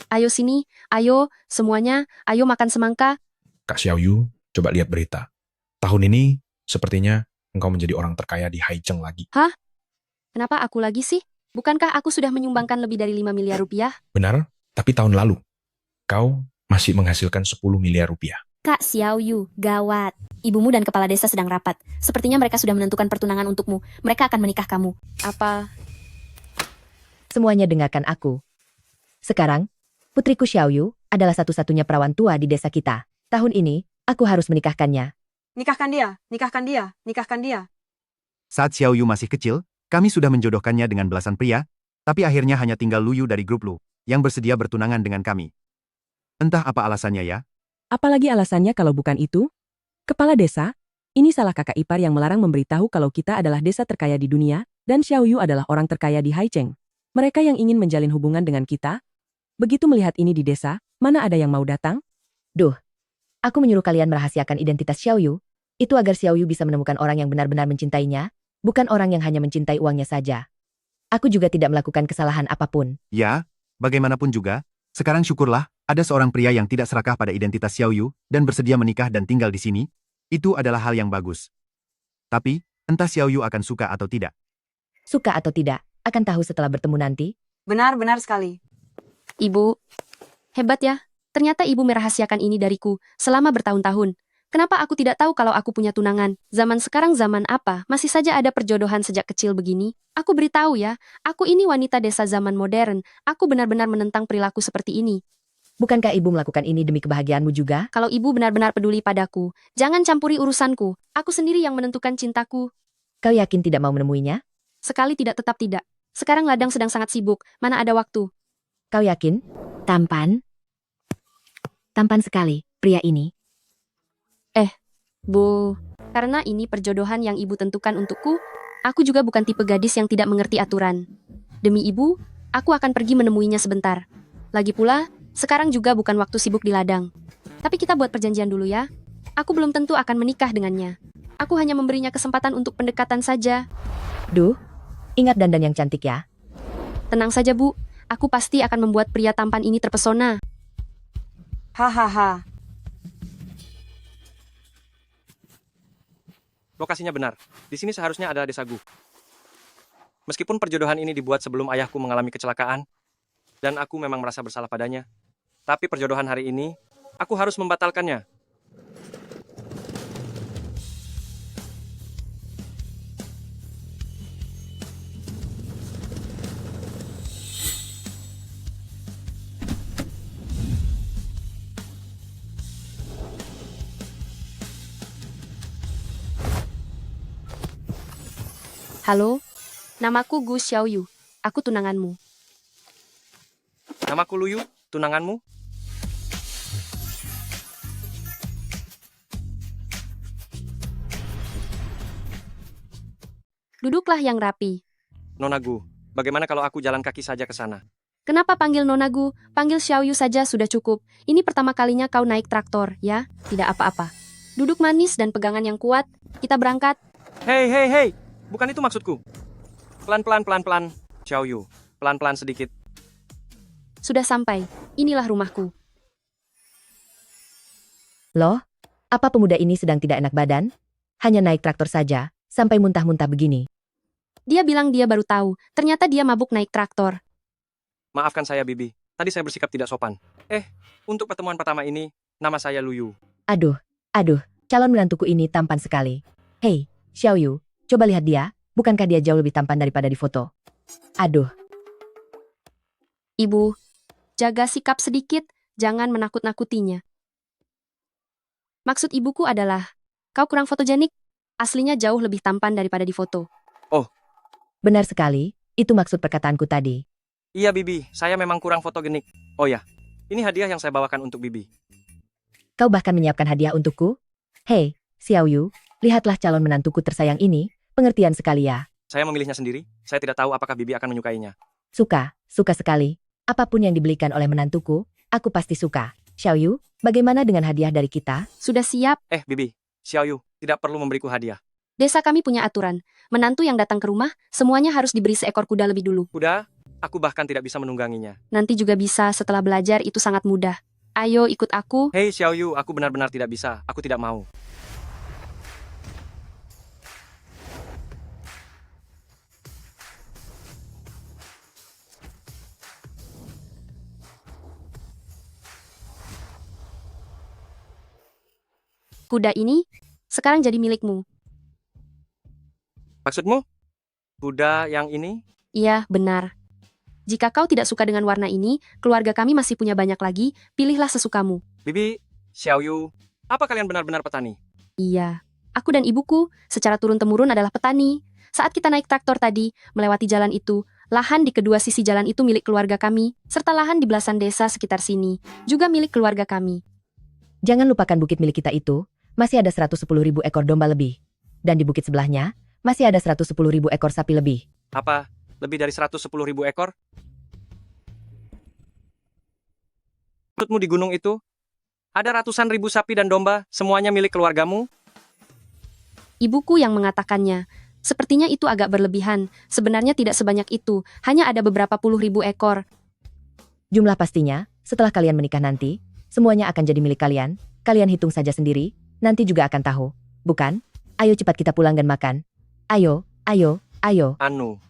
Ayo sini, ayo, semuanya, ayo makan semangka. Kak Xiaoyu, coba lihat berita. Tahun ini, sepertinya engkau menjadi orang terkaya di Haicheng lagi. Hah? Kenapa aku lagi sih? Bukankah aku sudah menyumbangkan lebih dari 5 miliar rupiah? Benar, tapi tahun lalu, kau masih menghasilkan 10 miliar rupiah. Kak Xiaoyu, gawat. Ibumu dan kepala desa sedang rapat. Sepertinya mereka sudah menentukan pertunangan untukmu. Mereka akan menikah kamu. Apa? Semuanya dengarkan aku. Sekarang, putriku Xiaoyu adalah satu-satunya perawan tua di desa kita. Tahun ini, aku harus menikahkannya. Nikahkan dia, nikahkan dia, nikahkan dia. Saat Xiaoyu masih kecil, kami sudah menjodohkannya dengan belasan pria, tapi akhirnya hanya tinggal Luyu dari grup Lu, yang bersedia bertunangan dengan kami. Entah apa alasannya ya. Apalagi alasannya kalau bukan itu? Kepala desa, ini salah kakak ipar yang melarang memberitahu kalau kita adalah desa terkaya di dunia, dan Xiaoyu adalah orang terkaya di Haicheng. Mereka yang ingin menjalin hubungan dengan kita, begitu melihat ini di desa, mana ada yang mau datang? Duh, aku menyuruh kalian merahasiakan identitas Xiaoyu, itu agar Xiaoyu bisa menemukan orang yang benar-benar mencintainya, bukan orang yang hanya mencintai uangnya saja. Aku juga tidak melakukan kesalahan apapun. Ya, bagaimanapun juga, sekarang syukurlah, ada seorang pria yang tidak serakah pada identitas Xiaoyu dan bersedia menikah dan tinggal di sini. Itu adalah hal yang bagus. Tapi, entah Xiaoyu akan suka atau tidak. Suka atau tidak, akan tahu setelah bertemu nanti. Benar-benar sekali. Ibu, hebat ya. Ternyata ibu merahasiakan ini dariku selama bertahun-tahun. Kenapa aku tidak tahu kalau aku punya tunangan? Zaman sekarang zaman apa? Masih saja ada perjodohan sejak kecil begini. Aku beritahu ya, aku ini wanita desa zaman modern. Aku benar-benar menentang perilaku seperti ini. Bukankah ibu melakukan ini demi kebahagiaanmu juga? Kalau ibu benar-benar peduli padaku, jangan campuri urusanku. Aku sendiri yang menentukan cintaku. Kau yakin tidak mau menemuinya? Sekali tidak tetap tidak. Sekarang ladang sedang sangat sibuk, mana ada waktu. Kau yakin? Tampan? Tampan sekali, pria ini. Bu, karena ini perjodohan yang ibu tentukan untukku, aku juga bukan tipe gadis yang tidak mengerti aturan. Demi ibu, aku akan pergi menemuinya sebentar. Lagi pula, sekarang juga bukan waktu sibuk di ladang. Tapi kita buat perjanjian dulu ya. Aku belum tentu akan menikah dengannya. Aku hanya memberinya kesempatan untuk pendekatan saja. Duh, ingat dandan yang cantik ya. Tenang saja Bu, aku pasti akan membuat pria tampan ini terpesona. Hahaha. Lokasinya benar. Di sini seharusnya ada desa Gu. Meskipun perjodohan ini dibuat sebelum ayahku mengalami kecelakaan, dan aku memang merasa bersalah padanya, tapi perjodohan hari ini, aku harus membatalkannya. Halo, namaku Gu Xiaoyu. Aku tunanganmu. Namaku Luyu, tunanganmu? Duduklah yang rapi. Nona Gu, bagaimana kalau aku jalan kaki saja ke sana? Kenapa panggil Nona Gu? Panggil Xiaoyu saja sudah cukup. Ini pertama kalinya kau naik traktor, ya? Tidak apa-apa. Duduk manis dan pegangan yang kuat. Kita berangkat. Hei, hei, hei! Bukan itu maksudku. Pelan-pelan, pelan-pelan. Xiaoyu, pelan-pelan sedikit. Sudah sampai. Inilah rumahku. Loh, apa pemuda ini sedang tidak enak badan? Hanya naik traktor saja, sampai muntah-muntah begini. Dia bilang dia baru tahu. Ternyata dia mabuk naik traktor. Maafkan saya, Bibi. Tadi saya bersikap tidak sopan. Untuk pertemuan pertama ini, nama saya Luyu. Aduh, calon menantuku ini tampan sekali. Hei, Xiaoyu, coba lihat dia, bukankah dia jauh lebih tampan daripada di foto? Aduh, Ibu, jaga sikap sedikit, jangan menakut-nakutinya. Maksud ibuku adalah, kau kurang fotogenik, aslinya jauh lebih tampan daripada di foto. benar sekali, itu maksud perkataanku tadi. Iya, Bibi. Saya memang kurang fotogenik. Oh ya, ini hadiah yang saya bawakan untuk Bibi. Kau bahkan menyiapkan hadiah untukku? Hei, Xiaoyu, lihatlah calon menantuku tersayang ini, pengertian sekali ya. Saya memilihnya sendiri. Saya tidak tahu apakah Bibi akan menyukainya. Suka sekali. Apapun yang dibelikan oleh menantuku, aku pasti suka. Xiaoyu, bagaimana dengan hadiah dari kita? Sudah siap, Bibi, Xiaoyu, tidak perlu memberiku hadiah. desa kami punya aturan. Menantu yang datang ke rumah, semuanya harus diberi seekor kuda lebih dulu. Kuda? Aku bahkan tidak bisa menungganginya. Nanti juga bisa setelah belajar, itu sangat mudah. Ayo ikut aku. Hei Xiaoyu, aku benar-benar tidak bisa. Aku tidak mau. Kuda ini sekarang jadi milikmu. Maksudmu? Kuda yang ini? Iya, benar. Jika kau tidak suka dengan warna ini, keluarga kami masih punya banyak lagi, pilihlah sesukamu. Bibi, Xiaoyu, apa kalian benar-benar petani? Iya, aku dan ibuku secara turun-temurun adalah petani. Saat kita naik traktor tadi, melewati jalan itu, lahan di kedua sisi jalan itu milik keluarga kami, serta lahan di belasan desa sekitar sini, juga milik keluarga kami. Jangan lupakan bukit milik kita itu, masih ada 110.000 ekor domba lebih. Dan di bukit sebelahnya, masih ada 110.000 ekor sapi lebih. Apa? Lebih dari 110.000 ekor? Menurutmu di gunung itu? Ada ratusan ribu sapi dan domba, semuanya milik keluargamu? Ibuku yang mengatakannya. Sepertinya itu agak berlebihan, sebenarnya tidak sebanyak itu, hanya ada beberapa puluh ribu ekor. Jumlah pastinya, setelah kalian menikah nanti, semuanya akan jadi milik kalian. Kalian hitung saja sendiri, nanti juga akan tahu. Bukan? Ayo cepat kita pulang dan makan. Ayo, ayo, ayo. Anu.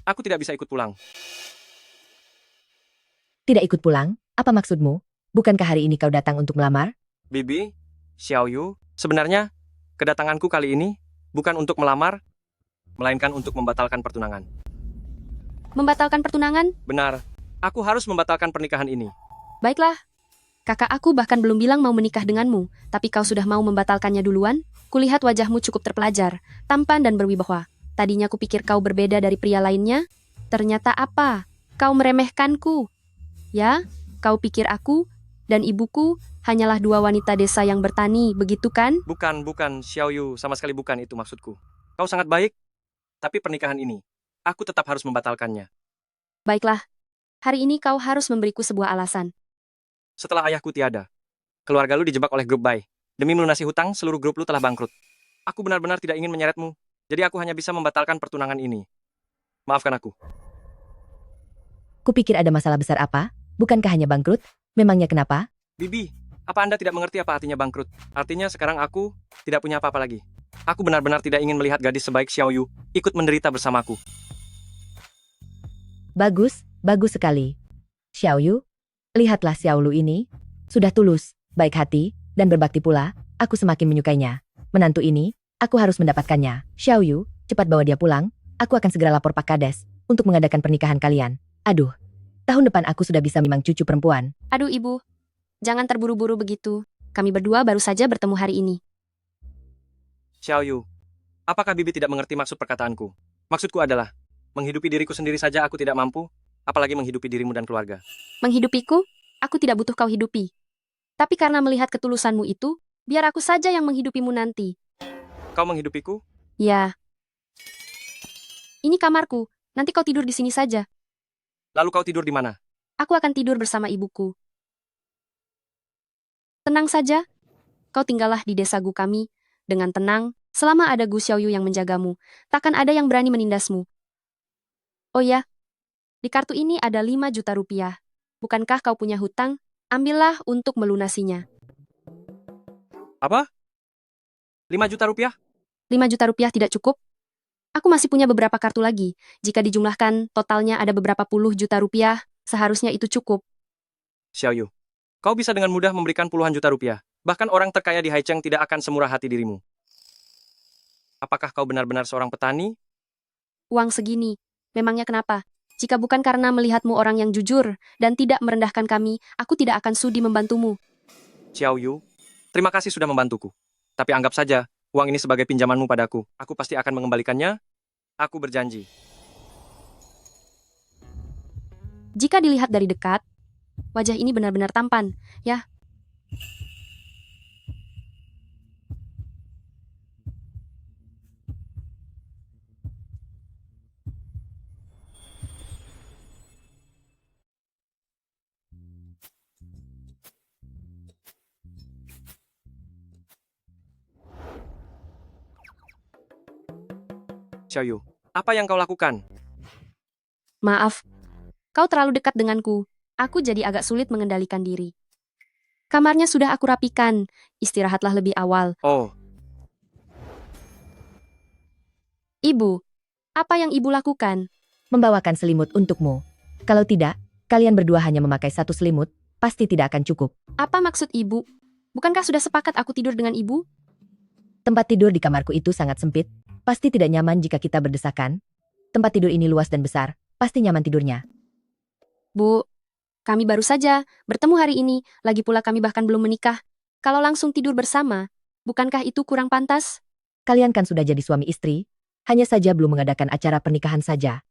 Aku tidak bisa ikut pulang. Tidak ikut pulang? Apa maksudmu? Bukankah hari ini kau datang untuk melamar? Bibi, Xiaoyu, sebenarnya kedatanganku kali ini bukan untuk melamar, melainkan untuk membatalkan pertunangan. Membatalkan pertunangan? Benar, aku harus membatalkan pernikahan ini. Baiklah. Kakak aku bahkan belum bilang mau menikah denganmu, tapi kau sudah mau membatalkannya duluan? Kulihat wajahmu cukup terpelajar, tampan dan berwibawa. Tadinya kupikir kau berbeda dari pria lainnya. Ternyata apa? Kau meremehkanku. Ya, kau pikir aku dan ibuku hanyalah dua wanita desa yang bertani, begitu kan? Bukan, Xiaoyu, sama sekali bukan itu maksudku. Kau sangat baik, tapi pernikahan ini, aku tetap harus membatalkannya. Baiklah, hari ini kau harus memberiku sebuah alasan. Setelah ayahku tiada, keluarga lu dijebak oleh grup Bai. Demi melunasi hutang, seluruh grup lu telah bangkrut. Aku benar-benar tidak ingin menyeretmu, jadi aku hanya bisa membatalkan pertunangan ini. Maafkan aku. Kupikir ada masalah besar apa? Bukankah hanya bangkrut? Memangnya kenapa? Bibi, apa Anda tidak mengerti apa artinya bangkrut? Artinya sekarang aku tidak punya apa-apa lagi. Aku benar-benar tidak ingin melihat gadis sebaik Xiaoyu ikut menderita bersamaku. Bagus, bagus sekali. Xiaoyu, lihatlah Xiaolu ini. Sudah tulus, baik hati, dan berbakti pula. Aku semakin menyukainya. Menantu ini, aku harus mendapatkannya. Xiaoyu, cepat bawa dia pulang. Aku akan segera lapor Pak Kades untuk mengadakan pernikahan kalian. Aduh, tahun depan aku sudah bisa memang cucu perempuan. Aduh ibu, jangan terburu-buru begitu. Kami berdua baru saja bertemu hari ini. Xiaoyu, apakah Bibi tidak mengerti maksud perkataanku? Maksudku adalah, menghidupi diriku sendiri saja aku tidak mampu, apalagi menghidupi dirimu dan keluarga. Menghidupiku, aku tidak butuh kau hidupi. Tapi karena melihat ketulusanmu itu, biar aku saja yang menghidupimu nanti. Kau menghidupiku? Ya. Ini kamarku, nanti kau tidur di sini saja. Lalu kau tidur di mana? Aku akan tidur bersama ibuku. Tenang saja, kau tinggallah di desa Gu kami, dengan tenang, selama ada Gu Xiaoyu yang menjagamu, takkan ada yang berani menindasmu. Oh ya, di kartu ini ada 5 juta rupiah. Bukankah kau punya hutang? Ambillah untuk melunasinya. Apa? 5 juta rupiah? 5 juta rupiah tidak cukup? Aku masih punya beberapa kartu lagi. Jika dijumlahkan, totalnya ada beberapa puluh juta rupiah, seharusnya itu cukup. Xiaoyu, kau bisa dengan mudah memberikan puluhan juta rupiah. Bahkan orang terkaya di Haicheng tidak akan semurah hati dirimu. Apakah kau benar-benar seorang petani? Uang segini, memangnya kenapa? Jika bukan karena melihatmu orang yang jujur dan tidak merendahkan kami, aku tidak akan sudi membantumu. Xiaoyu, terima kasih sudah membantuku. Tapi anggap saja, uang ini sebagai pinjamanmu padaku. Aku pasti akan mengembalikannya. Aku berjanji. Jika dilihat dari dekat, wajah ini benar-benar tampan, ya. Xiaoyu, Apa yang kau lakukan? Maaf, kau terlalu dekat denganku. Aku jadi agak sulit mengendalikan diri. Kamarnya sudah aku rapikan. Istirahatlah lebih awal. Oh, Ibu, apa yang ibu lakukan? Membawakan selimut untukmu. Kalau tidak, kalian berdua hanya memakai satu selimut, pasti tidak akan cukup. Apa maksud ibu? Bukankah sudah sepakat aku tidur dengan ibu? Tempat tidur di kamarku itu sangat sempit, pasti tidak nyaman jika kita berdesakan. Tempat tidur ini luas dan besar, pasti nyaman tidurnya. Bu, kami baru saja bertemu hari ini, lagi pula kami bahkan belum menikah. Kalau langsung tidur bersama, bukankah itu kurang pantas? Kalian kan sudah jadi suami istri, hanya saja belum mengadakan acara pernikahan saja.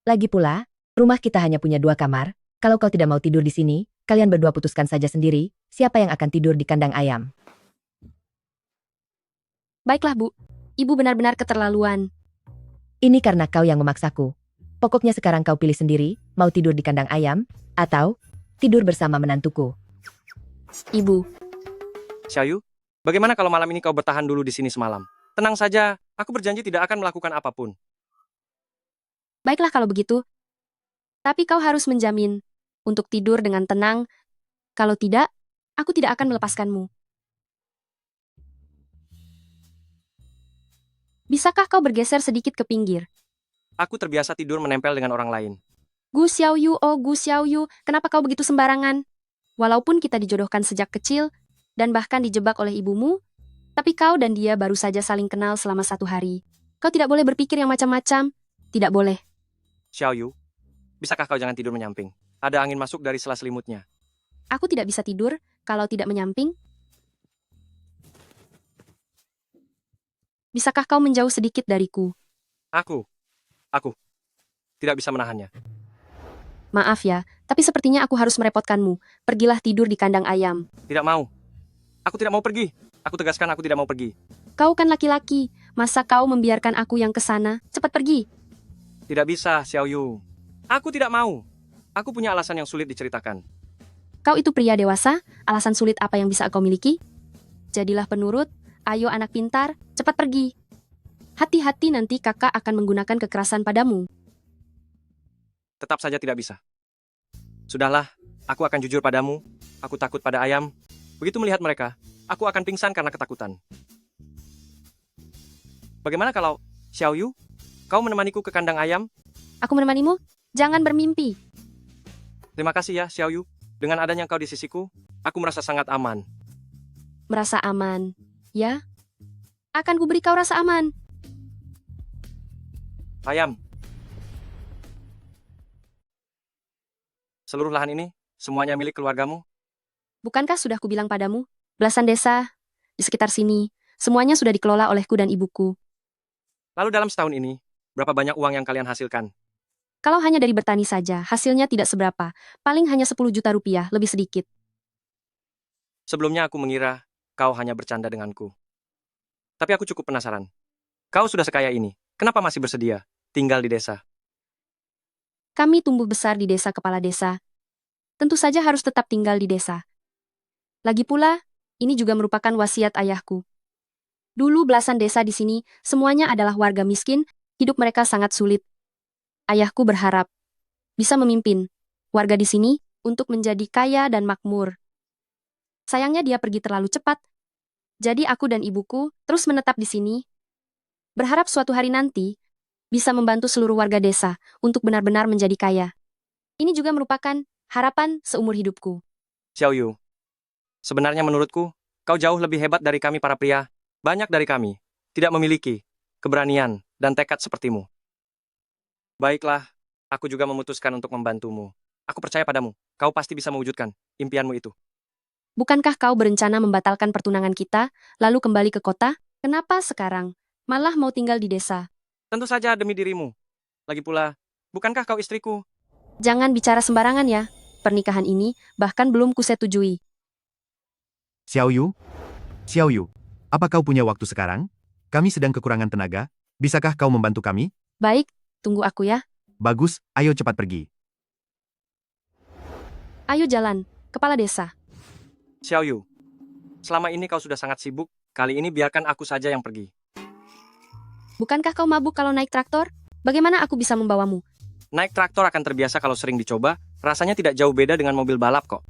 Lagi pula, rumah kita hanya punya 2 kamar, kalau kau tidak mau tidur di sini, kalian berdua putuskan saja sendiri, siapa yang akan tidur di kandang ayam. Baiklah Bu, ibu benar-benar keterlaluan. Ini karena kau yang memaksaku. Pokoknya sekarang kau pilih sendiri, mau tidur di kandang ayam, atau tidur bersama menantuku. Ibu, Xiaoyu, bagaimana kalau malam ini kau bertahan dulu di sini semalam? Tenang saja, aku berjanji tidak akan melakukan apapun. baiklah kalau begitu. Tapi kau harus menjamin untuk tidur dengan tenang. Kalau tidak, aku tidak akan melepaskanmu. Bisakah kau bergeser sedikit ke pinggir? Aku terbiasa tidur menempel dengan orang lain. Gu Xiaoyu, oh Gu Xiaoyu, kenapa kau begitu sembarangan? Walaupun kita dijodohkan sejak kecil, dan bahkan dijebak oleh ibumu, tapi kau dan dia baru saja saling kenal selama 1 hari. Kau tidak boleh berpikir yang macam-macam. Tidak boleh. Xiaoyu, bisakah kau jangan tidur menyamping? Ada angin masuk dari sela selimutnya. Aku tidak bisa tidur kalau tidak menyamping. Bisakah kau menjauh sedikit dariku? Aku tidak bisa menahannya. Maaf ya, tapi sepertinya aku harus merepotkanmu. Pergilah tidur di kandang ayam. Tidak mau. Aku tidak mau pergi. Aku tegaskan aku tidak mau pergi. Kau kan laki-laki. Masa kau membiarkan aku yang ke sana? Cepat pergi. Tidak bisa, Xiaoyu. Aku tidak mau. Aku punya alasan yang sulit diceritakan. Kau itu pria dewasa, alasan sulit apa yang bisa kau miliki? Jadilah penurut, ayo anak pintar, cepat pergi. Hati-hati nanti kakak akan menggunakan kekerasan padamu. Tetap saja tidak bisa. Sudahlah, aku akan jujur padamu. Aku takut pada ayam. Begitu melihat mereka, aku akan pingsan karena ketakutan. Bagaimana kalau, Xiaoyu, kau menemaniku ke kandang ayam? Aku menemanimu? Jangan bermimpi. Terima kasih ya, Xiaoyu. Dengan adanya kau di sisiku, aku merasa sangat aman. Merasa aman, ya? Akan kuberi kau rasa aman. Ayam. Seluruh lahan ini, semuanya milik keluargamu? Bukankah sudah kubilang padamu? Belasan desa, di sekitar sini, semuanya sudah dikelola olehku dan ibuku. Lalu dalam setahun ini, berapa banyak uang yang kalian hasilkan? Kalau hanya dari bertani saja, hasilnya tidak seberapa. Paling hanya 10 juta rupiah, lebih sedikit. Sebelumnya aku mengira kau hanya bercanda denganku. Tapi aku cukup penasaran. Kau sudah sekaya ini, kenapa masih bersedia tinggal di desa? Kami tumbuh besar di desa kepala desa. Tentu saja harus tetap tinggal di desa. Lagi pula, ini juga merupakan wasiat ayahku. Dulu belasan desa di sini, semuanya adalah warga miskin, hidup mereka sangat sulit. Ayahku berharap bisa memimpin warga di sini untuk menjadi kaya dan makmur. Sayangnya dia pergi terlalu cepat. Jadi aku dan ibuku terus menetap di sini. Berharap suatu hari nanti bisa membantu seluruh warga desa untuk benar-benar menjadi kaya. Ini juga merupakan harapan seumur hidupku. Xiaoyu, sebenarnya menurutku, kau jauh lebih hebat dari kami para pria. Banyak dari kami tidak memiliki keberanian dan tekad sepertimu. Baiklah, aku juga memutuskan untuk membantumu. Aku percaya padamu, kau pasti bisa mewujudkan impianmu itu. Bukankah kau berencana membatalkan pertunangan kita, lalu kembali ke kota? Kenapa sekarang malah mau tinggal di desa? Tentu saja demi dirimu. Lagi pula, bukankah kau istriku? Jangan bicara sembarangan ya. Pernikahan ini bahkan belum kusetujui. Xiaoyu? Xiaoyu, apa kau punya waktu sekarang? Kami sedang kekurangan tenaga. Bisakah kau membantu kami? Baik, tunggu aku ya. Bagus, ayo cepat pergi. Ayo jalan, kepala desa. Xiaoyu, selama ini kau sudah sangat sibuk. Kali ini biarkan aku saja yang pergi. Bukankah kau mabuk kalau naik traktor? Bagaimana aku bisa membawamu? Naik traktor akan terbiasa kalau sering dicoba, rasanya tidak jauh beda dengan mobil balap kok.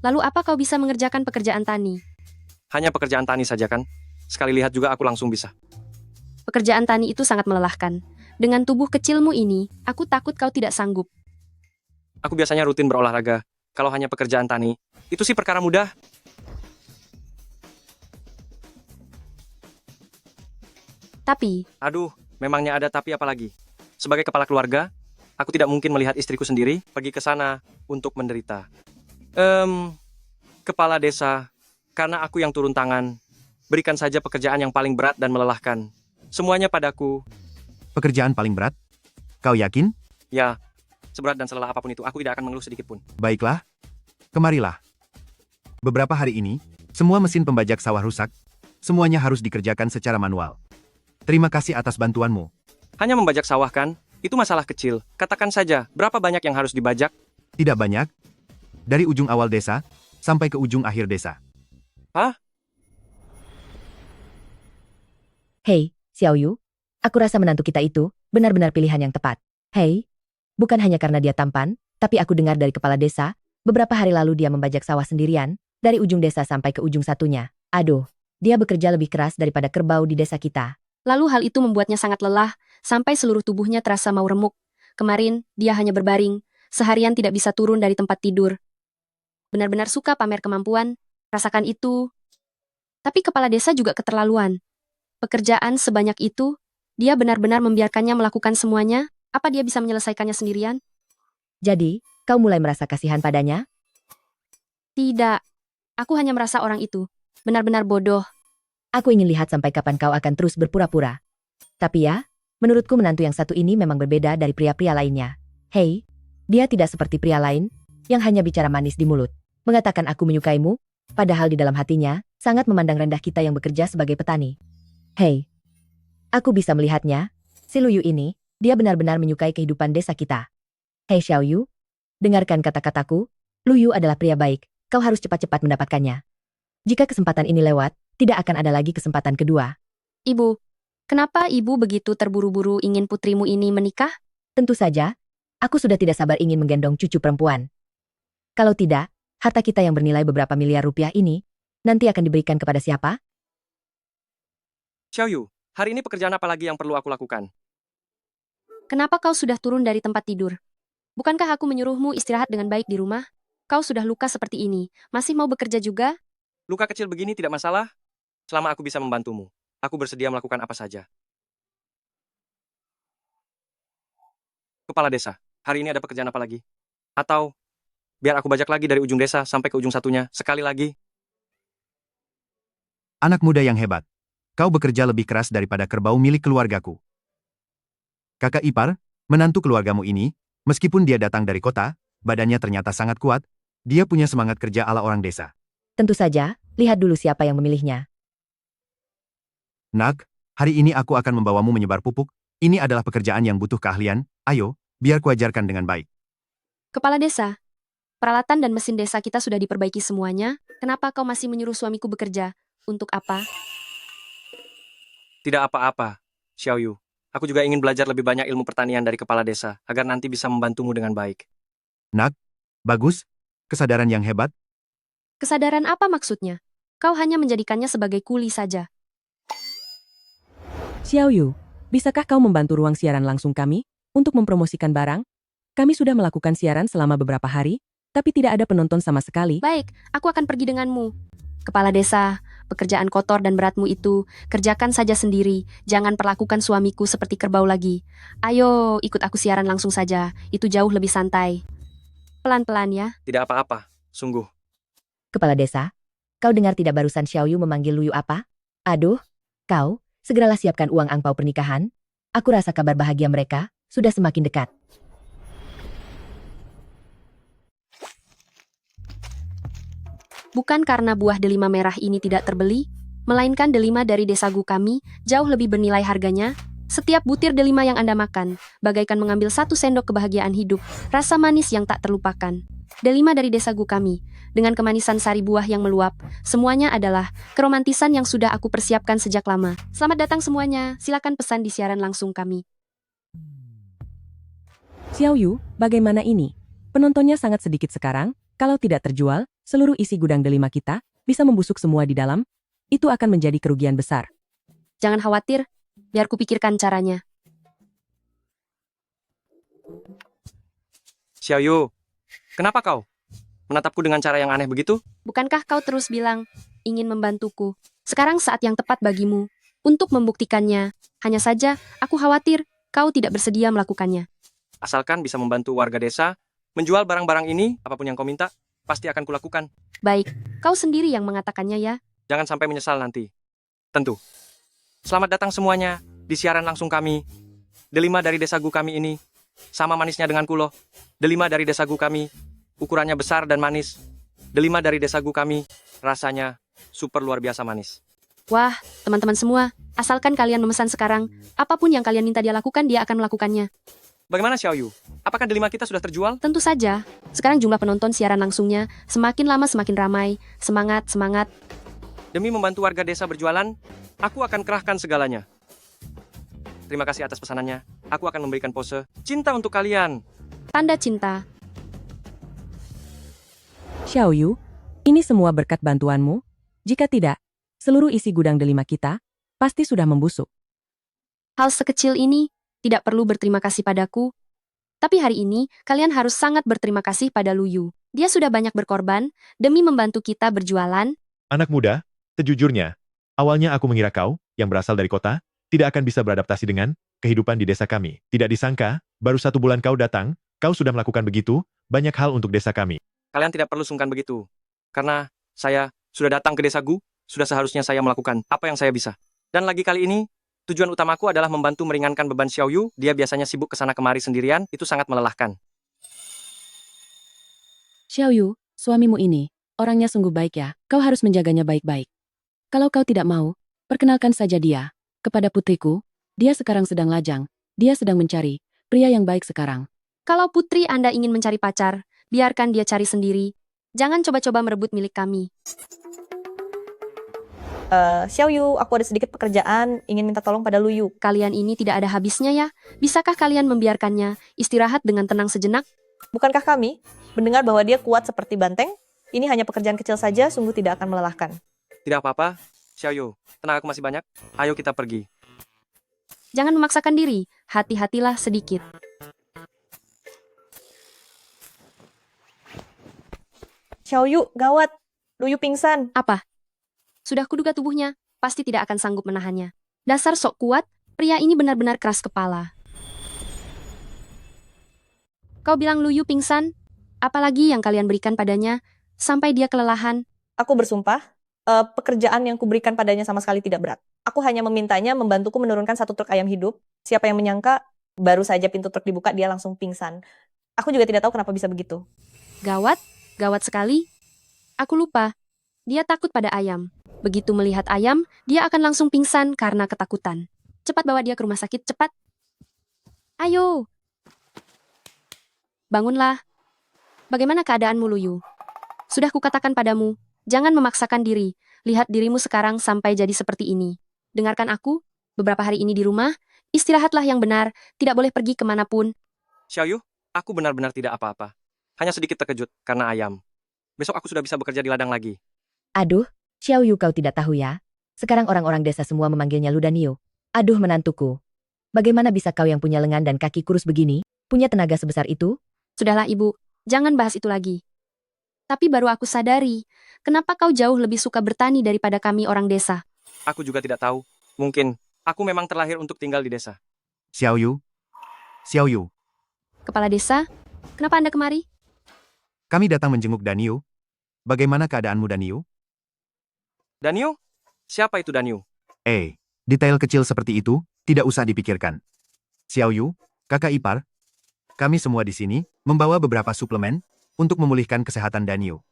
Lalu apa kau bisa mengerjakan pekerjaan tani? Hanya pekerjaan tani saja kan? Sekali lihat juga aku langsung bisa. Pekerjaan tani itu sangat melelahkan. Dengan tubuh kecilmu ini, aku takut kau tidak sanggup. Aku biasanya rutin berolahraga. Kalau hanya pekerjaan tani, itu sih perkara mudah. Tapi, Aduh, memangnya ada tapi apa lagi? Sebagai kepala keluarga, aku tidak mungkin melihat istriku sendiri pergi ke sana untuk menderita. Kepala desa, karena aku yang turun tangan, berikan saja pekerjaan yang paling berat dan melelahkan. Semuanya padaku. Pekerjaan paling berat? Kau yakin? Ya, seberat dan selelah apapun itu, aku tidak akan mengeluh sedikit pun. Baiklah. Kemarilah. Beberapa hari ini, semua mesin pembajak sawah rusak. Semuanya harus dikerjakan secara manual. Terima kasih atas bantuanmu. Hanya membajak sawah kan? Itu masalah kecil. Katakan saja, berapa banyak yang harus dibajak? Tidak banyak. Dari ujung awal desa, sampai ke ujung akhir desa. Hei, Xiaoyu. Aku rasa menantu kita itu benar-benar pilihan yang tepat. Hei, bukan hanya karena dia tampan, tapi aku dengar dari kepala desa, beberapa hari lalu dia membajak sawah sendirian, dari ujung desa sampai ke ujung satunya. Aduh, dia bekerja lebih keras daripada kerbau di desa kita. lalu hal itu membuatnya sangat lelah, sampai seluruh tubuhnya terasa mau remuk. Kemarin, dia hanya berbaring, seharian tidak bisa turun dari tempat tidur. Benar-benar suka pamer kemampuan, rasakan itu. Tapi kepala desa juga keterlaluan. Pekerjaan sebanyak itu, dia benar-benar membiarkannya melakukan semuanya, apa dia bisa menyelesaikannya sendirian? Jadi, kau mulai merasa kasihan padanya? Tidak. Aku hanya merasa orang itu benar-benar bodoh. Aku ingin lihat sampai kapan kau akan terus berpura-pura. Tapi ya, menurutku menantu yang satu ini memang berbeda dari pria-pria lainnya. Hei, dia tidak seperti pria lain, yang hanya bicara manis di mulut. Mengatakan aku menyukaimu, padahal di dalam hatinya, sangat memandang rendah kita yang bekerja sebagai petani. Hei, aku bisa melihatnya. Si Luyu ini, dia benar-benar menyukai kehidupan desa kita. Hei Xiaoyu, dengarkan kata-kataku, Luyu adalah pria baik, kau harus cepat-cepat mendapatkannya. Jika kesempatan ini lewat, tidak akan ada lagi kesempatan kedua. Ibu, kenapa ibu begitu terburu-buru ingin putrimu ini menikah? Tentu saja, aku sudah tidak sabar ingin menggendong cucu perempuan. Kalau tidak, harta kita yang bernilai beberapa miliar rupiah ini, nanti akan diberikan kepada siapa? Xiaoyu, hari ini pekerjaan apa lagi yang perlu aku lakukan? Kenapa kau sudah turun dari tempat tidur? Bukankah aku menyuruhmu istirahat dengan baik di rumah? Kau sudah luka seperti ini, masih mau bekerja juga? Luka kecil begini tidak masalah? Selama aku bisa membantumu, aku bersedia melakukan apa saja. Kepala desa, hari ini ada pekerjaan apa lagi? Atau, biar aku bajak lagi dari ujung desa sampai ke ujung satunya, sekali lagi. Anak muda yang hebat. Kau bekerja lebih keras daripada kerbau milik keluargaku. Kakak ipar, menantu keluargamu ini, meskipun dia datang dari kota, badannya ternyata sangat kuat, dia punya semangat kerja ala orang desa. Tentu saja, lihat dulu siapa yang memilihnya. Nak, hari ini aku akan membawamu menyebar pupuk. Ini adalah pekerjaan yang butuh keahlian. Ayo, biar kuajarkan dengan baik. Kepala desa, peralatan dan mesin desa kita sudah diperbaiki semuanya, kenapa kau masih menyuruh suamiku bekerja? Untuk apa? Tidak apa-apa, Xiaoyu. Aku juga ingin belajar lebih banyak ilmu pertanian dari kepala desa, agar nanti bisa membantumu dengan baik. Nak, bagus. Kesadaran yang hebat. Kesadaran apa maksudnya? Kau hanya menjadikannya sebagai kuli saja. Xiaoyu, bisakah kau membantu ruang siaran langsung kami untuk mempromosikan barang? Kami sudah melakukan siaran selama beberapa hari, tapi tidak ada penonton sama sekali. Baik, aku akan pergi denganmu. Kepala desa, pekerjaan kotor dan beratmu itu, kerjakan saja sendiri. Jangan perlakukan suamiku seperti kerbau lagi. Ayo, ikut aku siaran langsung saja. Itu jauh lebih santai. Pelan-pelan ya. Tidak apa-apa, sungguh. Kepala desa, kau dengar tidak barusan Xiaoyu memanggil Luyu apa? Aduh, kau, segeralah siapkan uang angpau pernikahan. Aku rasa kabar bahagia mereka sudah semakin dekat. Bukan karena buah delima merah ini tidak terbeli, melainkan delima dari desa Gu kami jauh lebih bernilai harganya. Setiap butir delima yang Anda makan, bagaikan mengambil 1 sendok kebahagiaan hidup, rasa manis yang tak terlupakan. Delima dari desa Gu kami, dengan kemanisan sari buah yang meluap, semuanya adalah keromantisan yang sudah aku persiapkan sejak lama. Selamat datang semuanya, silakan pesan di siaran langsung kami. Xiaoyu, bagaimana ini? Penontonnya sangat sedikit sekarang, kalau tidak terjual, seluruh isi gudang delima kita bisa membusuk semua di dalam, itu akan menjadi kerugian besar. Jangan khawatir, biar kupikirkan caranya. Xiaoyu, kenapa kau menatapku dengan cara yang aneh begitu? Bukankah kau terus bilang ingin membantuku? Sekarang saat yang tepat bagimu untuk membuktikannya. Hanya saja, aku khawatir kau tidak bersedia melakukannya. Asalkan bisa membantu warga desa menjual barang-barang ini, apapun yang kau minta, pasti akan kulakukan. Baik, kau sendiri yang mengatakannya ya. Jangan sampai menyesal nanti. Tentu. Selamat datang semuanya di siaran langsung kami. Delima dari desa Gu kami ini sama manisnya dengan kulo. Delima dari desa Gu kami ukurannya besar dan manis. Delima dari desa Gu kami rasanya super luar biasa manis. Wah, teman-teman semua, asalkan kalian memesan sekarang, apapun yang kalian minta dia lakukan, dia akan melakukannya. Bagaimana Xiaoyu? Apakah delima kita sudah terjual? Tentu saja, sekarang jumlah penonton siaran langsungnya semakin lama semakin ramai. Semangat, semangat. Demi membantu warga desa berjualan, aku akan kerahkan segalanya. Terima kasih atas pesanannya. Aku akan memberikan pose cinta untuk kalian. Tanda cinta. Xiaoyu, ini semua berkat bantuanmu. Jika tidak, seluruh isi gudang delima kita pasti sudah membusuk. Hal sekecil ini tidak perlu berterima kasih padaku. Tapi hari ini, kalian harus sangat berterima kasih pada Luyu. Dia sudah banyak berkorban demi membantu kita berjualan. Anak muda, sejujurnya, awalnya aku mengira kau, yang berasal dari kota, tidak akan bisa beradaptasi dengan kehidupan di desa kami. Tidak disangka, baru 1 bulan kau datang, kau sudah melakukan begitu banyak hal untuk desa kami. Kalian tidak perlu sungkan begitu. Karena saya sudah datang ke desa Gu, sudah seharusnya saya melakukan apa yang saya bisa. Dan lagi kali ini, tujuan utamaku adalah membantu meringankan beban Xiaoyu. Dia biasanya sibuk kesana kemari sendirian, itu sangat melelahkan. Xiaoyu, suamimu ini, orangnya sungguh baik ya. Kau harus menjaganya baik-baik. Kalau kau tidak mau, perkenalkan saja dia kepada putriku. Dia sekarang sedang lajang. Dia sedang mencari pria yang baik sekarang. Kalau putri Anda ingin mencari pacar, biarkan dia cari sendiri. Jangan coba-coba merebut milik kami. Xiaoyu, aku ada sedikit pekerjaan, ingin minta tolong pada Luyu. Kalian ini tidak ada habisnya ya. Bisakah kalian membiarkannya istirahat dengan tenang sejenak? Bukankah kami mendengar bahwa dia kuat seperti banteng? Ini hanya pekerjaan kecil saja, sungguh tidak akan melelahkan. Tidak apa-apa, Xiaoyu. Tenagaku masih banyak. Ayo kita pergi. Jangan memaksakan diri. Hati-hatilah sedikit. Xiaoyu, gawat. Luyu pingsan. Apa? Sudah kuduga tubuhnya, pasti tidak akan sanggup menahannya. Dasar sok kuat, pria ini benar-benar keras kepala. Kau bilang Luyu pingsan? Apalagi yang kalian berikan padanya, sampai dia kelelahan. Aku bersumpah, pekerjaan yang kuberikan padanya sama sekali tidak berat. Aku hanya memintanya membantuku menurunkan 1 truk ayam hidup. Siapa yang menyangka, baru saja pintu truk dibuka, dia langsung pingsan. Aku juga tidak tahu kenapa bisa begitu. Gawat, gawat sekali. Aku lupa, dia takut pada ayam. Begitu melihat ayam, dia akan langsung pingsan karena ketakutan. Cepat bawa dia ke rumah sakit, cepat. Ayo. Bangunlah. Bagaimana keadaanmu, Luyu? Sudah kukatakan padamu, jangan memaksakan diri. Lihat dirimu sekarang sampai jadi seperti ini. Dengarkan aku, beberapa hari ini di rumah, istirahatlah yang benar, tidak boleh pergi kemanapun. Xiaoyu, aku benar-benar tidak apa-apa. Hanya sedikit terkejut karena ayam. Besok aku sudah bisa bekerja di ladang lagi. Aduh, Xiaoyu kau tidak tahu ya. Sekarang orang-orang desa semua memanggilnya Ludanio. Aduh menantuku. Bagaimana bisa kau yang punya lengan dan kaki kurus begini, punya tenaga sebesar itu? Sudahlah ibu, jangan bahas itu lagi. Tapi baru aku sadari, kenapa kau jauh lebih suka bertani daripada kami orang desa. Aku juga tidak tahu. Mungkin aku memang terlahir untuk tinggal di desa. Xiaoyu. Xiaoyu, Kepala desa, kenapa Anda kemari? kami datang menjenguk Danio. Bagaimana keadaanmu Danio? Danio? Siapa itu Danio? Detail kecil seperti itu, tidak usah dipikirkan. Xiaoyu, kakak ipar, kami semua di sini membawa beberapa suplemen untuk memulihkan kesehatan Danio.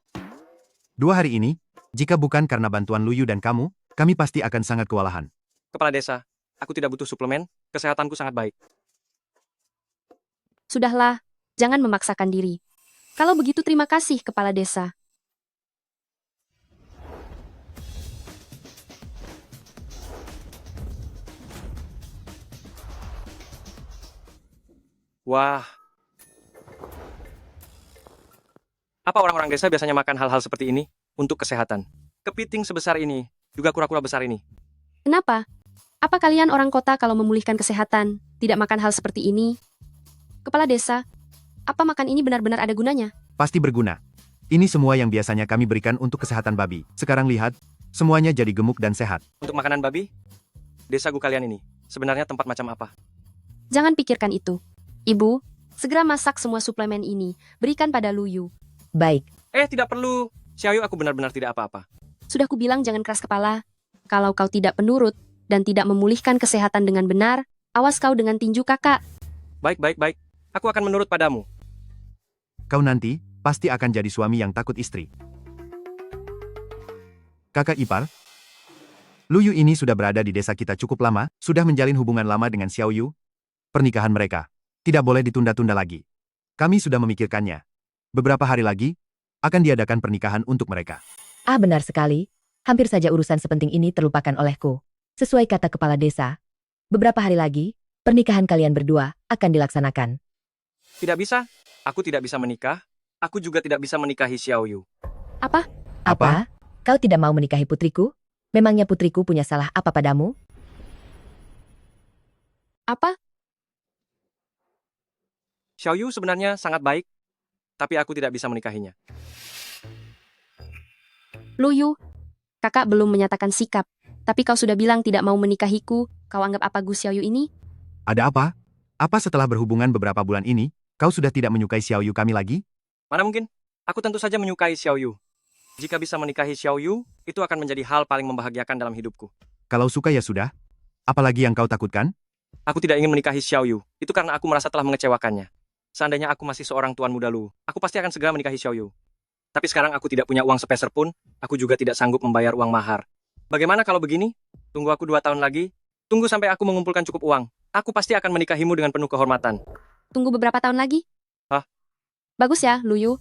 2 hari ini, jika bukan karena bantuan Luyu dan kamu, kami pasti akan sangat kewalahan. Kepala desa, aku tidak butuh suplemen, kesehatanku sangat baik. Sudahlah, jangan memaksakan diri. Kalau begitu terima kasih kepala desa. Wah, Apa orang-orang desa biasanya makan hal-hal seperti ini untuk kesehatan? Kepiting sebesar ini, juga kura-kura besar ini. Kenapa? Apa kalian orang kota kalau memulihkan kesehatan, tidak makan hal seperti ini? Kepala desa, apa makan ini benar-benar ada gunanya? Pasti berguna. Ini semua yang biasanya kami berikan untuk kesehatan babi. Sekarang lihat, semuanya jadi gemuk dan sehat. Untuk makanan babi? Desagu kalian ini, sebenarnya tempat macam apa? Jangan pikirkan itu. Ibu, segera masak semua suplemen ini, berikan pada Luyu. Baik, Tidak perlu. Xiaoyu, aku benar-benar tidak apa-apa. Sudah kubilang jangan keras kepala. Kalau kau tidak penurut dan tidak memulihkan kesehatan dengan benar, awas kau dengan tinju kakak. Baik. Aku akan menurut padamu. Kau nanti pasti akan jadi suami yang takut istri. Kakak ipar, Luyu ini sudah berada di desa kita cukup lama, sudah menjalin hubungan lama dengan Xiaoyu. Pernikahan mereka tidak boleh ditunda-tunda lagi. Kami sudah memikirkannya. Beberapa hari lagi akan diadakan pernikahan untuk mereka. ah benar sekali. Hampir saja urusan sepenting ini terlupakan olehku. Sesuai kata kepala desa, beberapa hari lagi, pernikahan kalian berdua akan dilaksanakan. Tidak bisa. Aku tidak bisa menikah. Aku juga tidak bisa menikahi Xiaoyu. Apa? Apa? Kau tidak mau menikahi putriku? Memangnya putriku punya salah apa padamu? Apa? Xiaoyu sebenarnya sangat baik, tapi aku tidak bisa menikahinya. Luyu, kakak belum menyatakan sikap. Tapi kau sudah bilang tidak mau menikahiku. Kau anggap apa Gu Xiaoyu ini? Ada apa? Apa setelah berhubungan beberapa bulan ini, kau sudah tidak menyukai Xiaoyu kami lagi? Mana mungkin? Aku tentu saja menyukai Xiaoyu. Jika bisa menikahi Xiaoyu, itu akan menjadi hal paling membahagiakan dalam hidupku. Kalau suka ya sudah. Apalagi yang kau takutkan? Aku tidak ingin menikahi Xiaoyu. Itu karena aku merasa telah mengecewakannya. Seandainya aku masih seorang tuan muda Lu, aku pasti akan segera menikahi Xiaoyu. Tapi sekarang aku tidak punya uang sepeser pun, aku juga tidak sanggup membayar uang mahar. Bagaimana kalau begini? Tunggu aku 2 tahun lagi. Tunggu sampai aku mengumpulkan cukup uang. Aku pasti akan menikahimu dengan penuh kehormatan. Tunggu beberapa tahun lagi? Hah? Bagus ya, Luyu.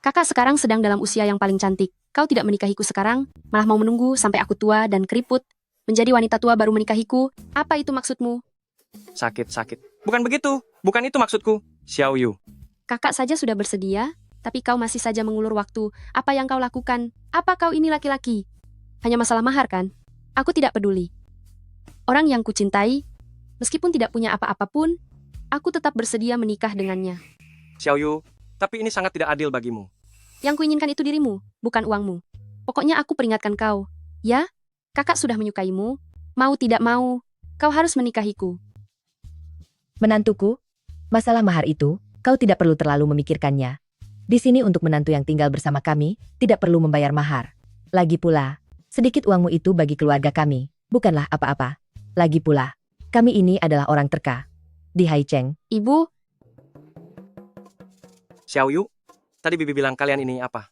Kakak sekarang sedang dalam usia yang paling cantik. Kau tidak menikahiku sekarang, malah mau menunggu sampai aku tua dan keriput. Menjadi wanita tua baru menikahiku. Apa itu maksudmu? Sakit. Bukan begitu. Bukan itu maksudku. Xiaoyu. Kakak saja sudah bersedia, tapi kau masih saja mengulur waktu. Apa yang kau lakukan? Apa kau ini laki-laki? Hanya masalah mahar kan? Aku tidak peduli. Orang yang kucintai, meskipun tidak punya apa-apa pun, aku tetap bersedia menikah dengannya. Xiaoyu, tapi ini sangat tidak adil bagimu. Yang kuinginkan itu dirimu, bukan uangmu. Pokoknya aku peringatkan kau. Ya, kakak sudah menyukaimu. Mau tidak mau, kau harus menikahiku. Menantuku, masalah mahar itu, kau tidak perlu terlalu memikirkannya. Di sini untuk menantu yang tinggal bersama kami, tidak perlu membayar mahar. Lagi pula, sedikit uangmu itu bagi keluarga kami, bukanlah apa-apa. Lagi pula, kami ini adalah orang terka di Haicheng. Ibu, Xiaoyu, tadi bibi bilang kalian ini apa?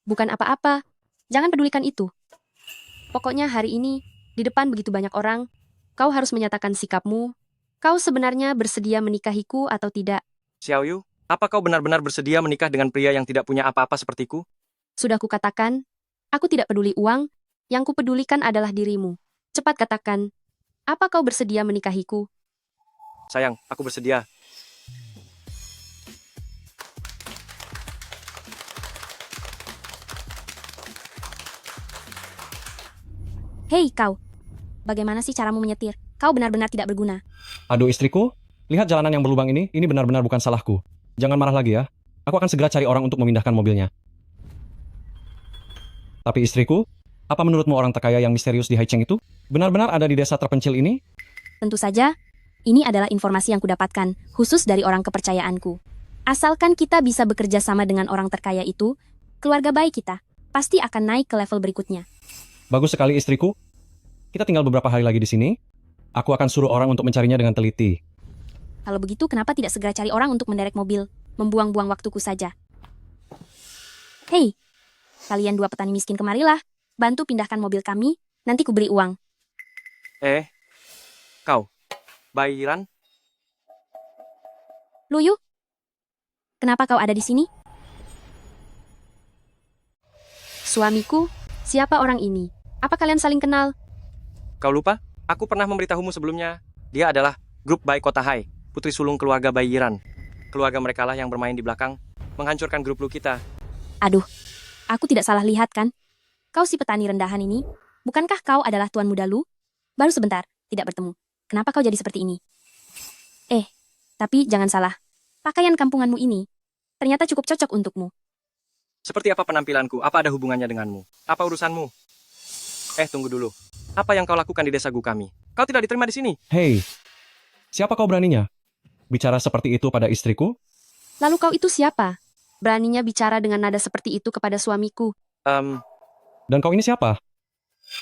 bukan apa-apa. Jangan pedulikan itu. Pokoknya hari ini, di depan begitu banyak orang, kau harus menyatakan sikapmu. Kau sebenarnya bersedia menikahiku atau tidak? Xiaoyu, apa kau benar-benar bersedia menikah dengan pria yang tidak punya apa-apa sepertiku? Sudah kukatakan, aku tidak peduli uang, yang kupedulikan adalah dirimu. Cepat katakan, apa kau bersedia menikahiku? Sayang, aku bersedia. Hei kau, bagaimana sih caramu menyetir? Kau benar-benar tidak berguna. Aduh istriku, lihat jalanan yang berlubang ini benar-benar bukan salahku. Jangan marah lagi ya. Aku akan segera cari orang untuk memindahkan mobilnya. Tapi istriku, apa menurutmu orang terkaya yang misterius di Haicheng itu? Benar-benar ada di desa terpencil ini? Tentu saja, ini adalah informasi yang kudapatkan, khusus dari orang kepercayaanku. Asalkan kita bisa bekerja sama dengan orang terkaya itu, keluarga baik kita pasti akan naik ke level berikutnya. Bagus sekali istriku. Kita tinggal beberapa hari lagi di sini. Aku akan suruh orang untuk mencarinya dengan teliti. Kalau begitu, kenapa tidak segera cari orang untuk menderek mobil? Membuang-buang waktuku saja. Hei, kalian 2 petani miskin kemarilah. Bantu pindahkan mobil kami, nanti kuberi uang. Kau, Bairan? Luyu, kenapa kau ada di sini? Suamiku, siapa orang ini? Apa kalian saling kenal? Kau lupa? Aku pernah memberitahumu sebelumnya. Dia adalah grup Bai Kota Hai, putri sulung keluarga Bairan. Keluarga mereka lah yang bermain di belakang. menghancurkan grup lu kita. Aduh, aku tidak salah lihat kan? Kau si petani rendahan ini, bukankah kau adalah Tuan Muda Lu? Baru sebentar, tidak bertemu. Kenapa kau jadi seperti ini? Tapi jangan salah. Pakaian kampunganmu ini ternyata cukup cocok untukmu. Seperti apa penampilanku? Apa ada hubungannya denganmu? Apa urusanmu? Tunggu dulu. Apa yang kau lakukan di desa Gu kami? Kau tidak diterima di sini. Hei, siapa kau beraninya? Bicara seperti itu pada istriku? Lalu kau itu siapa? Beraninya bicara dengan nada seperti itu kepada suamiku. Dan kau ini siapa?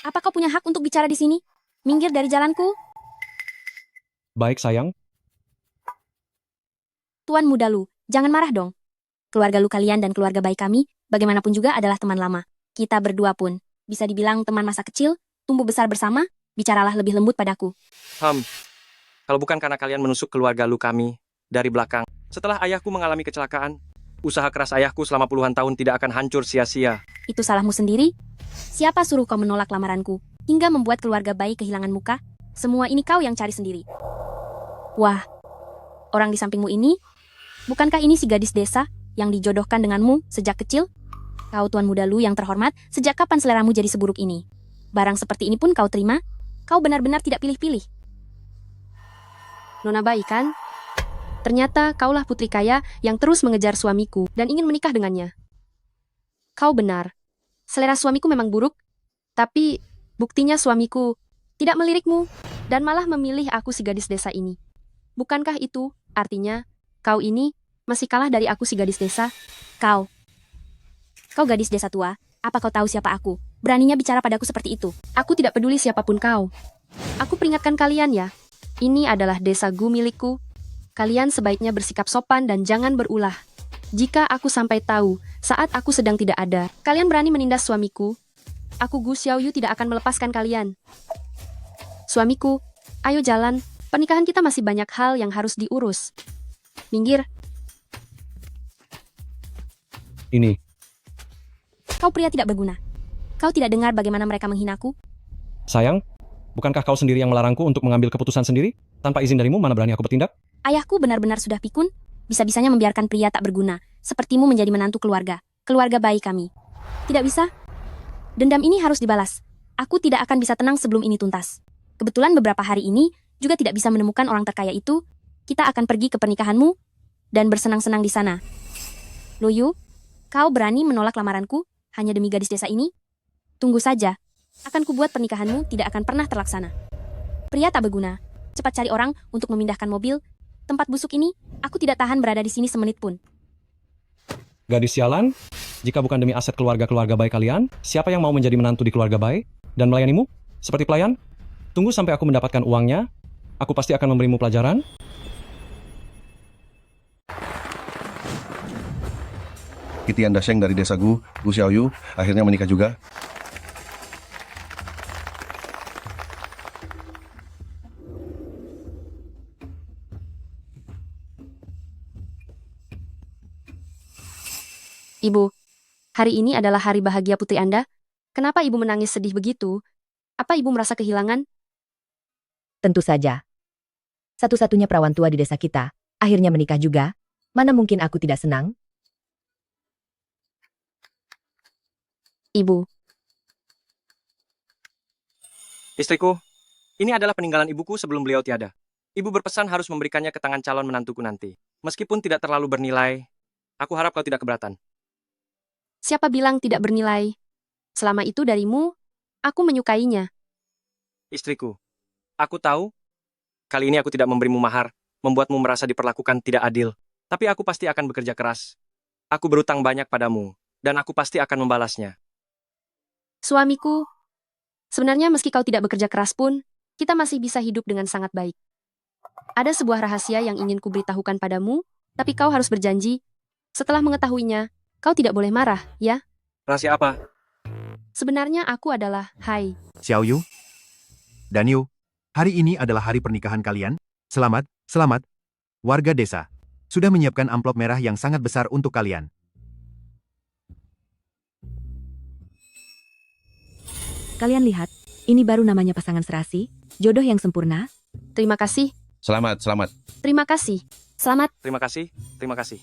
Apa kau punya hak untuk bicara di sini? Minggir dari jalanku. Baik sayang, Tuan Muda Lu, jangan marah dong. Keluarga Lu kalian dan keluarga baik kami, bagaimanapun juga adalah teman lama. Kita berdua pun, bisa dibilang teman masa kecil, tumbuh besar bersama, bicaralah lebih lembut padaku. Kalau bukan karena kalian menusuk keluarga Lu kami dari belakang, setelah ayahku mengalami kecelakaan, usaha keras ayahku selama puluhan tahun tidak akan hancur sia-sia. Itu salahmu sendiri. Siapa suruh kau menolak lamaranku, hingga membuat keluarga baik kehilangan muka? Semua ini kau yang cari sendiri. Wah, orang di sampingmu ini, bukankah ini si gadis desa yang dijodohkan denganmu sejak kecil? Kau Tuan Muda Lu yang terhormat, sejak kapan seleramu jadi seburuk ini? Barang seperti ini pun kau terima? Kau benar-benar tidak pilih-pilih. Nona baik kan? Ternyata kaulah putri kaya yang terus mengejar suamiku dan ingin menikah dengannya. Kau benar. Selera suamiku memang buruk, tapi buktinya suamiku tidak melirikmu dan malah memilih aku si gadis desa ini. Bukankah itu artinya kau ini masih kalah dari aku si gadis desa? Kau gadis desa tua, apa kau tahu siapa aku? Beraninya bicara padaku seperti itu. Aku tidak peduli siapapun kau. Aku peringatkan kalian ya. Ini adalah desa Gu milikku. Kalian sebaiknya bersikap sopan dan jangan berulah. Jika aku sampai tahu saat aku sedang tidak ada, kalian berani menindas suamiku, aku Gu Xiaoyu tidak akan melepaskan kalian. Suamiku, ayo jalan. Pernikahan kita masih banyak hal yang harus diurus. Minggir. ini. Kau pria tidak berguna. Kau tidak dengar bagaimana mereka menghinaku? Sayang, bukankah kau sendiri yang melarangku untuk mengambil keputusan sendiri? Tanpa izin darimu, mana berani aku bertindak? Ayahku benar-benar sudah pikun, bisa-bisanya membiarkan pria tak berguna, sepertimu menjadi menantu keluarga baik kami. Tidak bisa. Dendam ini harus dibalas. Aku tidak akan bisa tenang sebelum ini tuntas. Kebetulan beberapa hari ini, juga tidak bisa menemukan orang terkaya itu, kita akan pergi ke pernikahanmu, dan bersenang-senang di sana. Loyu, kau berani menolak lamaranku, hanya demi gadis desa ini? Tunggu saja, akan kubuat pernikahanmu tidak akan pernah terlaksana. Pria tak berguna, cepat cari orang untuk memindahkan mobil. Tempat busuk ini, aku tidak tahan berada di sini semenit pun. Gadis sialan, jika bukan demi aset keluarga-keluarga baik kalian, siapa yang mau menjadi menantu di keluarga baik dan melayanimu? Seperti pelayan? Tunggu sampai aku mendapatkan uangnya, aku pasti akan memberimu pelajaran. Kitian Dasyeng dari desa Gu Xiaoyu, akhirnya menikah juga. Ibu, hari ini adalah hari bahagia putri Anda. Kenapa ibu menangis sedih begitu? Apa ibu merasa kehilangan? Tentu saja. Satu-satunya perawan tua di desa kita, akhirnya menikah juga. Mana mungkin aku tidak senang? Ibu, Istriku, ini adalah peninggalan ibuku sebelum beliau tiada. Ibu berpesan harus memberikannya ke tangan calon menantuku nanti. Meskipun tidak terlalu bernilai, aku harap kau tidak keberatan. siapa bilang tidak bernilai? Selama itu darimu, aku menyukainya. Istriku, aku tahu, kali ini aku tidak memberimu mahar, membuatmu merasa diperlakukan tidak adil. Tapi aku pasti akan bekerja keras. Aku berutang banyak padamu, dan aku pasti akan membalasnya. Suamiku, sebenarnya meski kau tidak bekerja keras pun, kita masih bisa hidup dengan sangat baik. Ada sebuah rahasia yang ingin kuberitahukan padamu, tapi kau harus berjanji. Setelah mengetahuinya, kau tidak boleh marah, ya? Rahasia apa? Sebenarnya aku adalah Hai. Xiaoyu dan Yu, hari ini adalah hari pernikahan kalian. Selamat, selamat. Warga desa sudah menyiapkan amplop merah yang sangat besar untuk kalian. Kalian lihat, ini baru namanya pasangan serasi, jodoh yang sempurna. Terima kasih. Selamat, selamat. Terima kasih. Selamat. Terima kasih, terima kasih.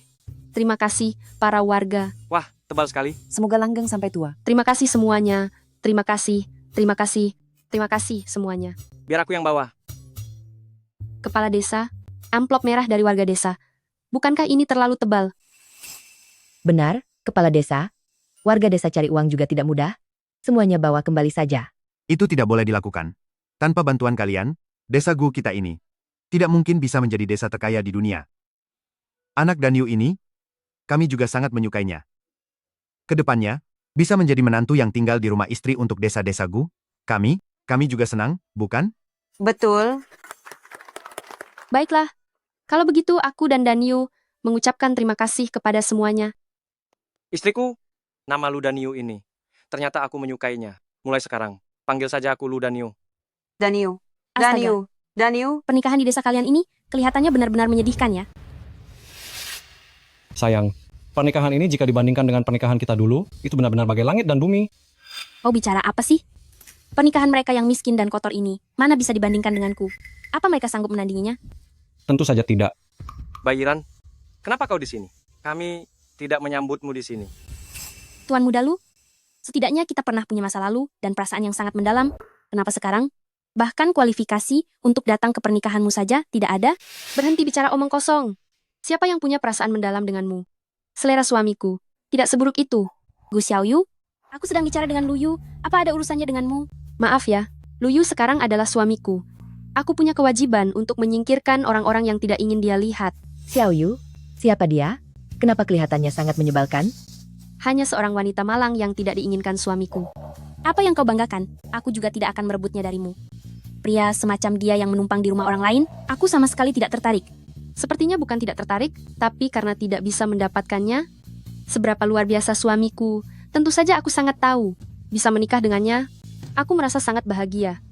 Terima kasih, para warga. Wah, tebal sekali. Semoga langgeng sampai tua. Terima kasih semuanya. Terima kasih, terima kasih, terima kasih semuanya. Biar aku yang bawa. Kepala desa, amplop merah dari warga desa. Bukankah ini terlalu tebal? Benar, Kepala Desa. Warga desa cari uang juga tidak mudah. Semuanya bawa kembali saja. Itu tidak boleh dilakukan. Tanpa bantuan kalian, desa Gu kita ini tidak mungkin bisa menjadi desa terkaya di dunia. Anak Danyu ini, kami juga sangat menyukainya. Kedepannya, bisa menjadi menantu yang tinggal di rumah istri untuk desa-desa Gu. Kami juga senang, bukan? Betul. Baiklah, kalau begitu aku dan Danyu mengucapkan terima kasih kepada semuanya. Istriku, nama Ludaniu ini. Ternyata aku menyukainya. Mulai sekarang, panggil saja aku Ludaniu. Danyu. Astaga. Danyu. Danyu. Pernikahan di desa kalian ini kelihatannya benar-benar menyedihkan ya. Sayang, pernikahan ini jika dibandingkan dengan pernikahan kita dulu, itu benar-benar bagai langit dan bumi. Kau bicara apa sih? Pernikahan mereka yang miskin dan kotor ini, mana bisa dibandingkan denganku? Apa mereka sanggup menandinginya? Tentu saja tidak. Bayiran, kenapa kau di sini? Kami tidak menyambutmu di sini. Tuan muda Lu, setidaknya kita pernah punya masa lalu dan perasaan yang sangat mendalam. Kenapa sekarang? Bahkan kualifikasi untuk datang ke pernikahanmu saja tidak ada? Berhenti bicara omong kosong. Siapa yang punya perasaan mendalam denganmu? Selera suamiku. Tidak seburuk itu. Gu Xiaoyu, aku sedang bicara dengan Lu Yu. Apa ada urusannya denganmu? Maaf ya, Luyu sekarang adalah suamiku. Aku punya kewajiban untuk menyingkirkan orang-orang yang tidak ingin dia lihat. Xiaoyu, siapa dia? Kenapa kelihatannya sangat menyebalkan? Hanya seorang wanita malang yang tidak diinginkan suamiku. Apa yang kau banggakan? Aku juga tidak akan merebutnya darimu. Pria semacam dia yang menumpang di rumah orang lain, aku sama sekali tidak tertarik. Sepertinya bukan tidak tertarik, tapi karena tidak bisa mendapatkannya. Seberapa luar biasa suamiku, tentu saja aku sangat tahu. Bisa menikah dengannya, aku merasa sangat bahagia.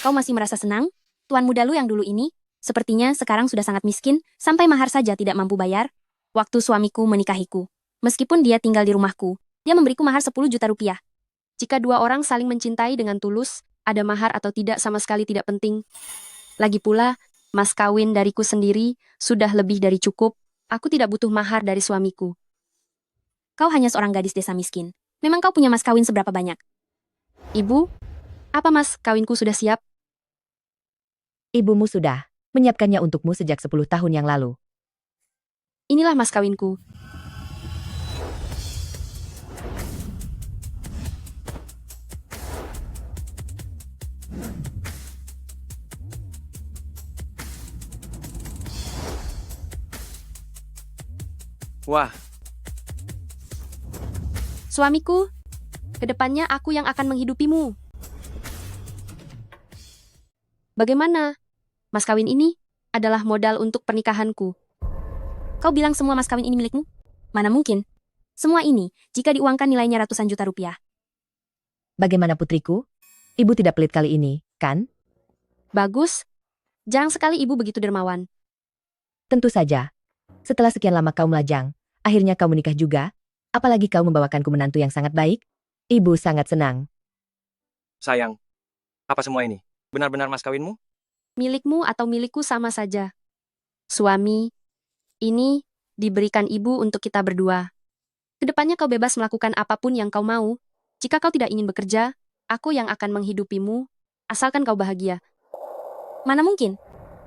Kau masih merasa senang? Tuan muda Lu yang dulu ini, sepertinya sekarang sudah sangat miskin, sampai mahar saja tidak mampu bayar. Waktu suamiku menikahiku, meskipun dia tinggal di rumahku, dia memberiku mahar 10 juta rupiah. Jika dua orang saling mencintai dengan tulus, ada mahar atau tidak sama sekali tidak penting. Lagi pula, mas kawin dariku sendiri sudah lebih dari cukup. Aku tidak butuh mahar dari suamiku. Kau hanya seorang gadis desa miskin. Memang kau punya mas kawin seberapa banyak? Ibu, apa mas kawinku sudah siap? Ibumu sudah menyiapkannya untukmu sejak 10 tahun yang lalu. Inilah mas kawinku. Wah, Suamiku, kedepannya aku yang akan menghidupimu. Bagaimana? Mas kawin ini adalah modal untuk pernikahanku. Kau bilang semua mas kawin ini milikmu? Mana mungkin? Semua ini, jika diuangkan nilainya ratusan juta rupiah. Bagaimana putriku? Ibu tidak pelit kali ini, kan? Bagus. Jarang sekali ibu begitu dermawan. Tentu saja. Setelah sekian lama kau melajang, akhirnya kau menikah juga. Apalagi kau membawakanku menantu yang sangat baik. Ibu sangat senang. sayang. Apa semua ini? Benar-benar mas kawinmu? Milikmu atau milikku sama saja. Suami, ini diberikan ibu untuk kita berdua. Kedepannya kau bebas melakukan apapun yang kau mau. Jika kau tidak ingin bekerja, aku yang akan menghidupimu, asalkan kau bahagia. Mana mungkin?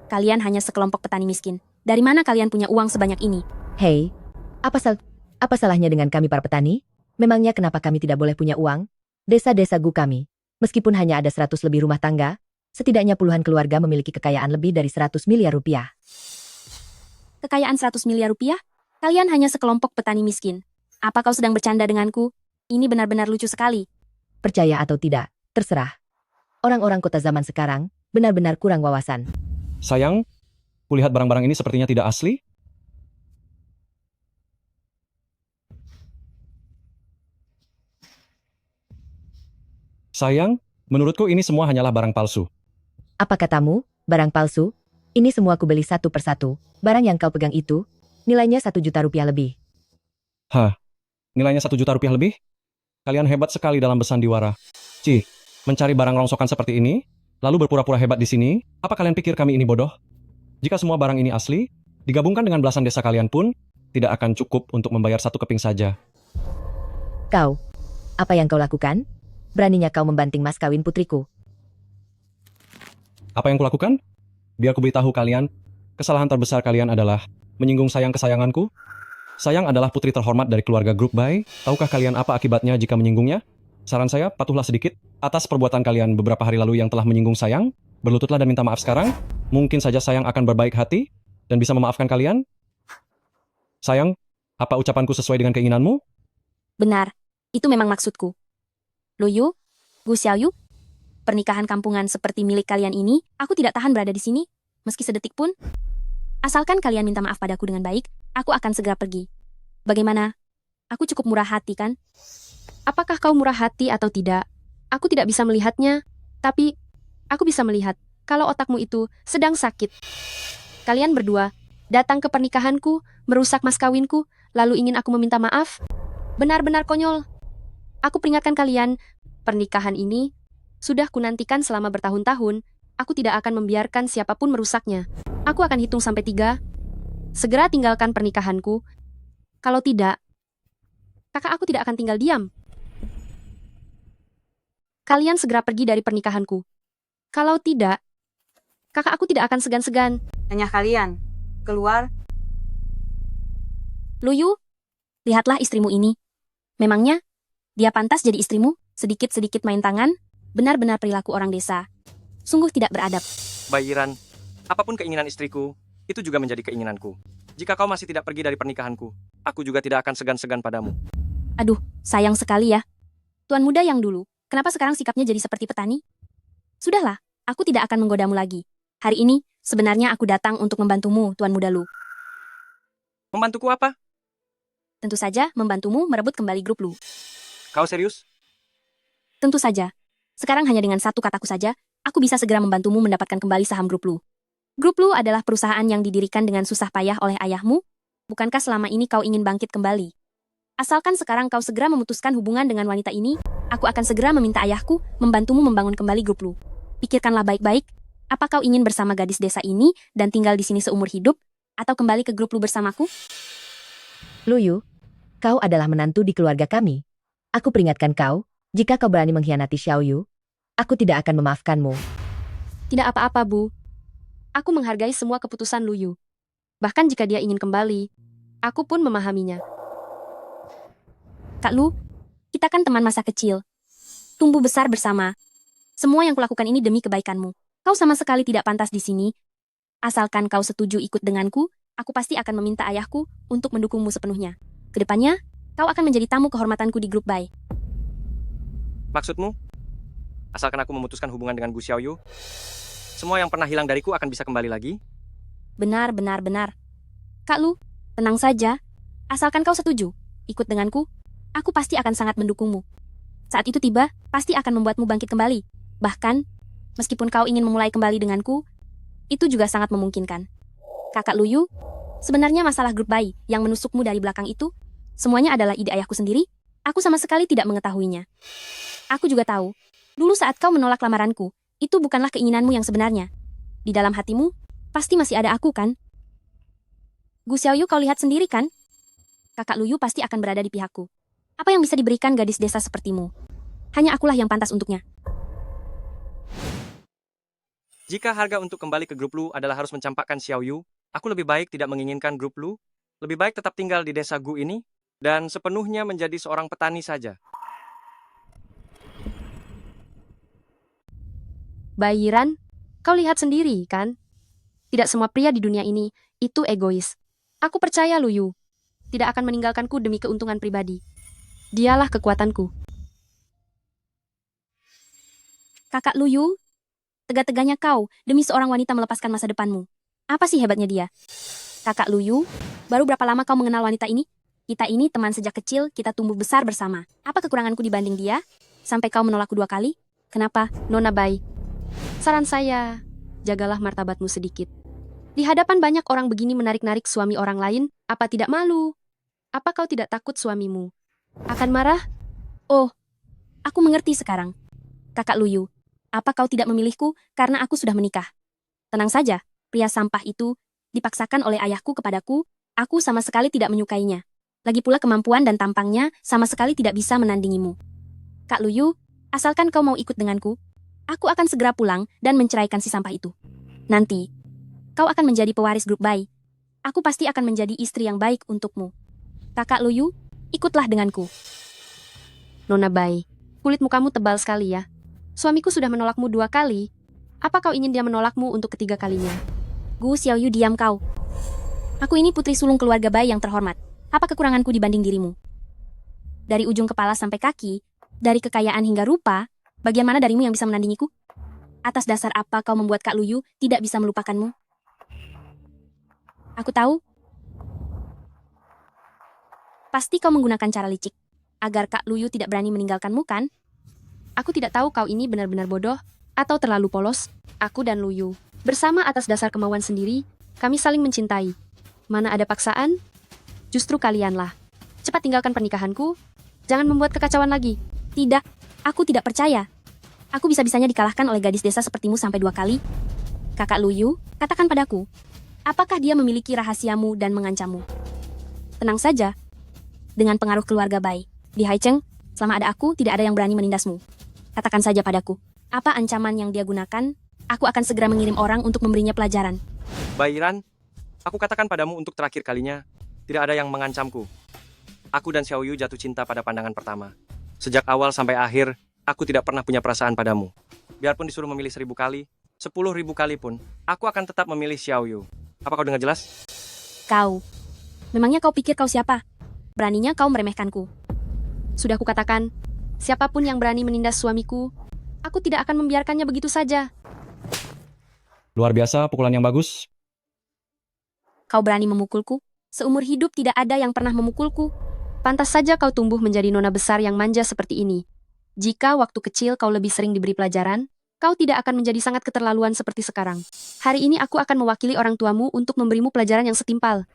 Kalian hanya sekelompok petani miskin. Dari mana kalian punya uang sebanyak ini? Hei, apa salahnya dengan kami para petani? Memangnya kenapa kami tidak boleh punya uang? Desa-desa Gu kami, meskipun hanya ada 100 lebih rumah tangga, setidaknya puluhan keluarga memiliki kekayaan lebih dari 100 miliar rupiah. Kekayaan 100 miliar rupiah? Kalian hanya sekelompok petani miskin. Apa kau sedang bercanda denganku? Ini benar-benar lucu sekali. Percaya atau tidak, terserah. Orang-orang kota zaman sekarang benar-benar kurang wawasan. Sayang, kulihat barang-barang ini sepertinya tidak asli. Sayang, menurutku ini semua hanyalah barang palsu. Apa katamu, barang palsu? Ini semua kubeli satu persatu. Barang yang kau pegang itu, nilainya 1 juta rupiah lebih. Hah, nilainya 1 juta rupiah lebih? Kalian hebat sekali dalam bersandiwara. Cih, mencari barang rongsokan seperti ini, lalu berpura-pura hebat di sini, apa kalian pikir kami ini bodoh? Jika semua barang ini asli, digabungkan dengan belasan desa kalian pun, tidak akan cukup untuk membayar satu keping saja. Kau, apa yang kau lakukan? Beraninya kau membanting mas kawin putriku. Apa yang kulakukan? Biar ku beritahu kalian, kesalahan terbesar kalian adalah menyinggung Sayang kesayanganku. Sayang adalah putri terhormat dari keluarga Grup Bai. Tahukah kalian apa akibatnya jika menyinggungnya? Saran saya, patuhlah sedikit atas perbuatan kalian beberapa hari lalu yang telah menyinggung Sayang. Berlututlah dan minta maaf sekarang. Mungkin saja Sayang akan berbaik hati dan bisa memaafkan kalian. Sayang, apa ucapanku sesuai dengan keinginanmu? Benar, itu memang maksudku. Luyu, Gu Xiaoyu, pernikahan kampungan seperti milik kalian ini, aku tidak tahan berada di sini, meski sedetik pun. Asalkan kalian minta maaf padaku dengan baik, aku akan segera pergi. Bagaimana? Aku cukup murah hati, kan? Apakah kau murah hati atau tidak? Aku tidak bisa melihatnya, tapi aku bisa melihat kalau otakmu itu sedang sakit. Kalian berdua datang ke pernikahanku, merusak mas kawinku, lalu ingin aku meminta maaf? Benar-benar konyol. Aku peringatkan kalian, pernikahan ini sudah kunantikan selama bertahun-tahun. Aku tidak akan membiarkan siapapun merusaknya. Aku akan hitung sampai 3. Segera tinggalkan pernikahanku. Kalau tidak, kakak aku tidak akan tinggal diam. Kalian segera pergi dari pernikahanku. Kalau tidak, kakak aku tidak akan segan-segan. Hanya kalian. Keluar. Luyu, lihatlah istrimu ini. Memangnya, dia pantas jadi istrimu? Sedikit-sedikit main tangan, benar-benar perilaku orang desa. Sungguh tidak beradab. Bayiran, apapun keinginan istriku, itu juga menjadi keinginanku. Jika kau masih tidak pergi dari pernikahanku, aku juga tidak akan segan-segan padamu. Aduh, sayang sekali ya. Tuan muda yang dulu, kenapa sekarang sikapnya jadi seperti petani? Sudahlah, aku tidak akan menggodamu lagi. Hari ini, sebenarnya aku datang untuk membantumu, Tuan Muda Lu. Membantuku apa? Tentu saja, membantumu merebut kembali grup Lu. Kau serius? Tentu saja. Sekarang hanya dengan satu kataku saja, aku bisa segera membantumu mendapatkan kembali saham grup Lu. Grup Lu adalah perusahaan yang didirikan dengan susah payah oleh ayahmu. Bukankah selama ini kau ingin bangkit kembali? Asalkan sekarang kau segera memutuskan hubungan dengan wanita ini, aku akan segera meminta ayahku membantumu membangun kembali grup Lu. Pikirkanlah baik-baik, apa kau ingin bersama gadis desa ini dan tinggal di sini seumur hidup, atau kembali ke grup Lu bersamaku? Luyu, kau adalah menantu di keluarga kami. Aku peringatkan kau, jika kau berani mengkhianati Xiaoyu, aku tidak akan memaafkanmu. Tidak apa-apa, Bu. Aku menghargai semua keputusan Luyu. Bahkan jika dia ingin kembali, aku pun memahaminya. Kak Lu, kita kan teman masa kecil. Tumbuh besar bersama. Semua yang kulakukan ini demi kebaikanmu. Kau sama sekali tidak pantas di sini. Asalkan kau setuju ikut denganku, aku pasti akan meminta ayahku untuk mendukungmu sepenuhnya. Kedepannya, kau akan menjadi tamu kehormatanku di grup Bai. Maksudmu? Asalkan aku memutuskan hubungan dengan Gu Xiaoyu, semua yang pernah hilang dariku akan bisa kembali lagi? Benar. Kak Lu, tenang saja. Asalkan kau setuju, ikut denganku, aku pasti akan sangat mendukungmu. Saat itu tiba, pasti akan membuatmu bangkit kembali. Bahkan, meskipun kau ingin memulai kembali denganku, itu juga sangat memungkinkan. Kakak Luyu, sebenarnya masalah grup Bai yang menusukmu dari belakang itu, semuanya adalah ide ayahku sendiri. Aku sama sekali tidak mengetahuinya. Aku juga tahu, dulu saat kau menolak lamaranku, itu bukanlah keinginanmu yang sebenarnya. Di dalam hatimu, pasti masih ada aku, kan? Gu Xiaoyu kau lihat sendiri, kan? Kakak Luyu pasti akan berada di pihakku. Apa yang bisa diberikan gadis desa sepertimu? Hanya akulah yang pantas untuknya. Jika harga untuk kembali ke grup Lu adalah harus mencampakkan Xiaoyu, aku lebih baik tidak menginginkan grup Lu. Lebih baik tetap tinggal di desa Gu ini, dan sepenuhnya menjadi seorang petani saja. Bayiran, kau lihat sendiri, kan? Tidak semua pria di dunia ini itu egois. Aku percaya Luyu tidak akan meninggalkanku demi keuntungan pribadi. Dialah kekuatanku. Kakak Luyu, tega-teganya kau demi seorang wanita melepaskan masa depanmu. Apa sih hebatnya dia? Kakak Luyu, baru berapa lama kau mengenal wanita ini? Kita ini teman sejak kecil, kita tumbuh besar bersama. Apa kekuranganku dibanding dia? Sampai kau menolakku 2 kali? Kenapa? Nona Bai, saran saya, jagalah martabatmu sedikit. Di hadapan banyak orang begini menarik-narik suami orang lain, apa tidak malu? Apa kau tidak takut suamimu akan marah? Oh, aku mengerti sekarang. Kakak Luyu, apa kau tidak memilihku karena aku sudah menikah? Tenang saja, pria sampah itu dipaksakan oleh ayahku kepadaku, Aku sama sekali tidak menyukainya. Lagi pula kemampuan dan tampangnya sama sekali tidak bisa menandingimu. Kak Luyu, asalkan kau mau ikut denganku, aku akan segera pulang dan menceraikan si sampah itu. Nanti, kau akan menjadi pewaris grup Bai. Aku pasti akan menjadi istri yang baik untukmu. Kakak Luyu, ikutlah denganku. Nona Bai, kulit mukamu tebal sekali ya. Suamiku sudah menolakmu 2 kali. Apa kau ingin dia menolakmu untuk ketiga kalinya? Gu Xiaoyu, diam kau. Aku ini putri sulung keluarga Bai yang terhormat. Apa kekuranganku dibanding dirimu? Dari ujung kepala sampai kaki, dari kekayaan hingga rupa, bagian mana darimu yang bisa menandingiku? Atas dasar apa kau membuat Kak Luyu tidak bisa melupakanmu? Aku tahu. Pasti kau menggunakan cara licik, agar Kak Luyu tidak berani meninggalkanmu, kan? Aku tidak tahu kau ini benar-benar bodoh atau terlalu polos. Aku dan Luyu, bersama atas dasar kemauan sendiri, kami saling mencintai. Mana ada paksaan? Justru kalianlah. Cepat tinggalkan pernikahanku. Jangan membuat kekacauan lagi. Tidak, aku tidak percaya. Aku bisa-bisanya dikalahkan oleh gadis desa sepertimu sampai 2 kali. Kakak Luyu, katakan padaku, apakah dia memiliki rahasiamu dan mengancammu? Tenang saja. Dengan pengaruh keluarga Bai, di Haicheng, selama ada aku, tidak ada yang berani menindasmu. Katakan saja padaku, apa ancaman yang dia gunakan? Aku akan segera mengirim orang untuk memberinya pelajaran. Bairan, aku katakan padamu untuk terakhir kalinya, tidak ada yang mengancamku. Aku dan Xiaoyu jatuh cinta pada pandangan pertama. Sejak awal sampai akhir, aku tidak pernah punya perasaan padamu. Biarpun disuruh memilih 1000 kali, 10.000 kali pun, aku akan tetap memilih Xiaoyu. Apa kau dengar jelas? Kau, memangnya kau pikir kau siapa? Beraninya kau meremehkanku. Sudah kukatakan, siapapun yang berani menindas suamiku, aku tidak akan membiarkannya begitu saja. Luar biasa, pukulan yang bagus. Kau berani memukulku? Seumur hidup tidak ada yang pernah memukulku. Pantas saja kau tumbuh menjadi nona besar yang manja seperti ini. Jika waktu kecil kau lebih sering diberi pelajaran, kau tidak akan menjadi sangat keterlaluan seperti sekarang. Hari ini aku akan mewakili orang tuamu untuk memberimu pelajaran yang setimpal.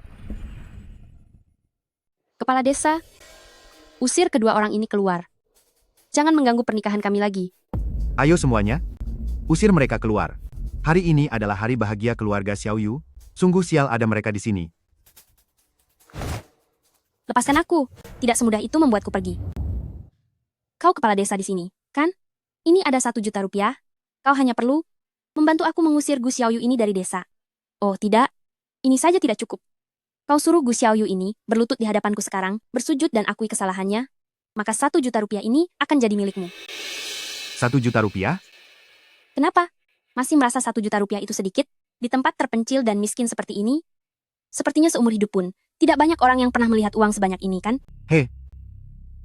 Kepala desa, usir kedua orang ini keluar. Jangan mengganggu pernikahan kami lagi. Ayo semuanya, usir mereka keluar. Hari ini adalah hari bahagia keluarga Xiaoyu. Sungguh sial ada mereka di sini. Lepaskan aku. Tidak semudah itu membuatku pergi. Kau kepala desa di sini, kan? Ini ada 1 juta rupiah. Kau hanya perlu membantu aku mengusir Gu Xiaoyu ini dari desa. Oh tidak, ini saja tidak cukup. Kau suruh Gu Xiaoyu ini berlutut di hadapanku sekarang, bersujud dan akui kesalahannya, maka 1 juta rupiah ini akan jadi milikmu. 1 juta rupiah? Kenapa? Masih merasa 1 juta rupiah itu sedikit? Di tempat terpencil dan miskin seperti ini? Sepertinya seumur hidup pun, tidak banyak orang yang pernah melihat uang sebanyak ini, kan?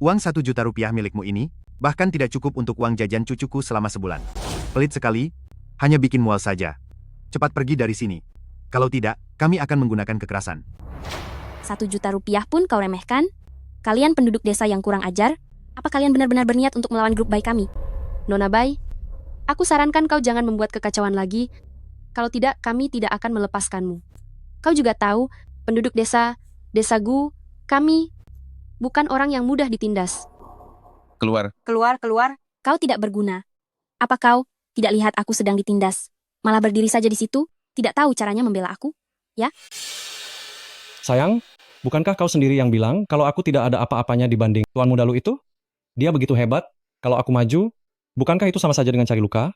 Uang 1 juta rupiah milikmu ini, bahkan tidak cukup untuk uang jajan cucuku selama sebulan. Pelit sekali, hanya bikin mual saja. Cepat pergi dari sini. Kalau tidak, kami akan menggunakan kekerasan. 1 juta rupiah pun kau remehkan? Kalian penduduk desa yang kurang ajar? Apa kalian benar-benar berniat untuk melawan grup Bai kami? Nona Bai, aku sarankan kau jangan membuat kekacauan lagi. Kalau tidak, kami tidak akan melepaskanmu. Kau juga tahu, penduduk desa Gu, kami bukan orang yang mudah ditindas. Keluar. Keluar, keluar. Kau tidak berguna. Apa kau tidak lihat aku sedang ditindas? Malah berdiri saja di situ, tidak tahu caranya membela aku? Ya? Sayang, bukankah kau sendiri yang bilang kalau aku tidak ada apa-apanya dibanding Tuan Muda Lu itu? Dia begitu hebat, kalau aku maju, bukankah itu sama saja dengan cari luka?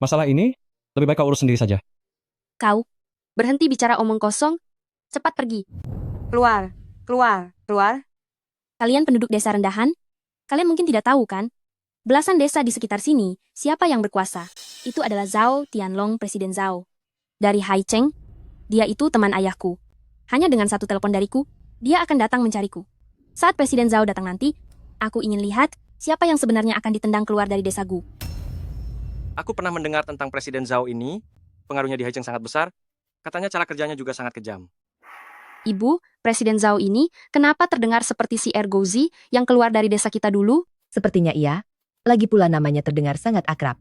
Masalah ini, lebih baik kau urus sendiri saja. Kau, Berhenti bicara omong kosong, cepat pergi. Keluar, keluar, keluar. kalian penduduk desa rendahan? Kalian mungkin tidak tahu kan? Belasan desa di sekitar sini, siapa yang berkuasa? Itu adalah Zhao Tianlong, Presiden Zhao. Dari Haicheng, dia itu teman ayahku. Hanya dengan 1 telepon dariku, dia akan datang mencariku. Saat Presiden Zhao datang nanti, aku ingin lihat siapa yang sebenarnya akan ditendang keluar dari desa Gu. Aku pernah mendengar tentang Presiden Zhao ini, pengaruhnya di Haicheng sangat besar, katanya cara kerjanya juga sangat kejam. Ibu, Presiden Zhao ini kenapa terdengar seperti si Ergozi yang keluar dari desa kita dulu? Sepertinya iya. Lagi pula namanya terdengar sangat akrab.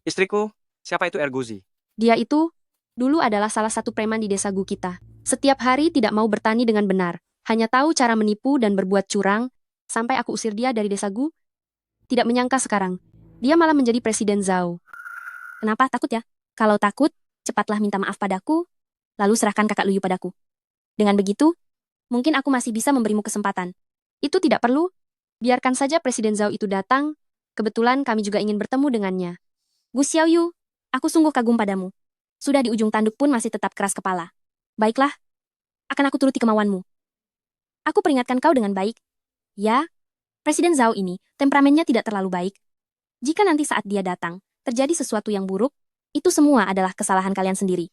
Istriku, siapa itu Ergozi? Dia itu dulu adalah salah satu preman di desa Gu kita. Setiap hari tidak mau bertani dengan benar, hanya tahu cara menipu dan berbuat curang, sampai aku usir dia dari desa Gu. Tidak menyangka sekarang, dia malah menjadi Presiden Zhao. Kenapa takut ya? Kalau takut, cepatlah minta maaf padaku, lalu serahkan kakak Luyu padaku. Dengan begitu, Mungkin aku masih bisa memberimu kesempatan. Itu tidak perlu. Biarkan saja Presiden Zhao itu datang. Kebetulan kami juga ingin bertemu dengannya. Gu Xiaoyu, aku sungguh kagum padamu. Sudah di ujung tanduk pun masih tetap keras kepala. Baiklah, akan aku turuti kemauanmu. Aku peringatkan kau dengan baik. Ya, Presiden Zhao ini temperamennya tidak terlalu baik. Jika nanti saat dia datang, terjadi sesuatu yang buruk, itu semua adalah kesalahan kalian sendiri.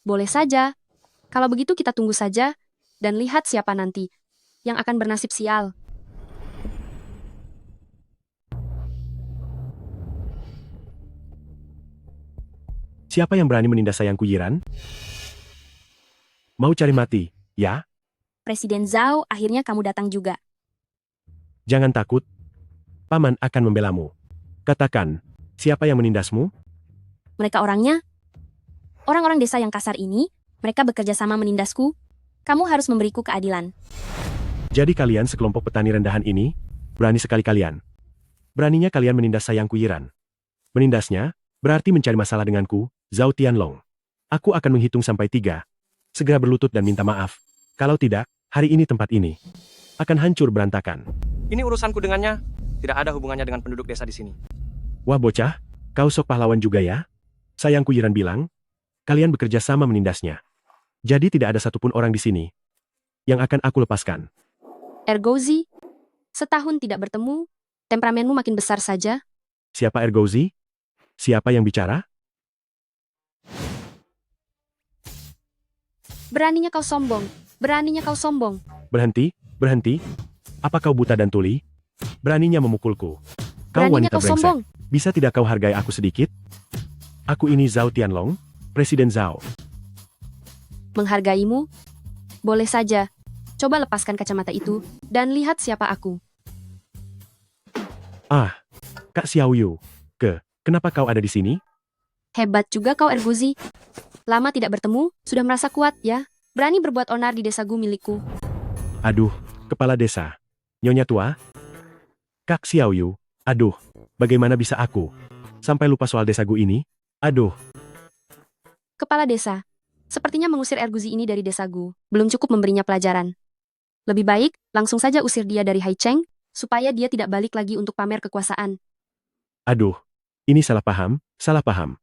Boleh saja. Kalau begitu kita tunggu saja dan lihat siapa nanti yang akan bernasib sial. Siapa yang berani menindas sayangku Yiran? Mau cari mati, ya? Presiden Zhao, akhirnya kamu datang juga. Jangan takut. Paman akan membelamu. Katakan, siapa yang menindasmu? Mereka orangnya? Orang-orang desa yang kasar ini, mereka bekerja sama menindasku. Kamu harus memberiku keadilan. Jadi kalian sekelompok petani rendahan ini, berani sekali kalian. Beraninya kalian menindas sayangku Yiran. Menindasnya, berarti mencari masalah denganku, Zhao Tianlong. Aku akan menghitung sampai 3. Segera berlutut dan minta maaf. Kalau tidak, hari ini tempat ini akan hancur berantakan. Ini urusanku dengannya. Tidak ada hubungannya dengan penduduk desa di sini. Wah bocah, kau sok pahlawan juga ya? Sayangku Yiran bilang, kalian bekerja sama menindasnya. Jadi tidak ada satupun orang di sini yang akan aku lepaskan. Ergozi, setahun tidak bertemu, temperamenmu makin besar saja. Siapa Ergozi? Siapa yang bicara? Beraninya kau sombong. Beraninya kau sombong. Berhenti, berhenti. Apa kau buta dan tuli? Beraninya memukulku. Kau Beraninya wanita kau brengsek. sombong. Bisa tidak kau hargai aku sedikit? Aku ini Zhao Tianlong, Presiden Zhao. Menghargaimu? Boleh saja. Coba lepaskan kacamata itu dan lihat siapa aku. Ah, Kak Xiaoyu. Kenapa kau ada di sini? Hebat juga kau Ergozi. Lama tidak bertemu, sudah merasa kuat ya. Berani berbuat onar di desa Gu milikku. Aduh, kepala desa. Nyonya tua. Kak Xiaoyu. Aduh, bagaimana bisa aku sampai lupa soal desa Gu ini? Aduh. Kepala desa. Sepertinya mengusir Ergozi ini dari desa Gu belum cukup memberinya pelajaran. Lebih baik, langsung saja usir dia dari Haicheng, supaya dia tidak balik lagi untuk pamer kekuasaan. Aduh, ini salah paham, salah paham.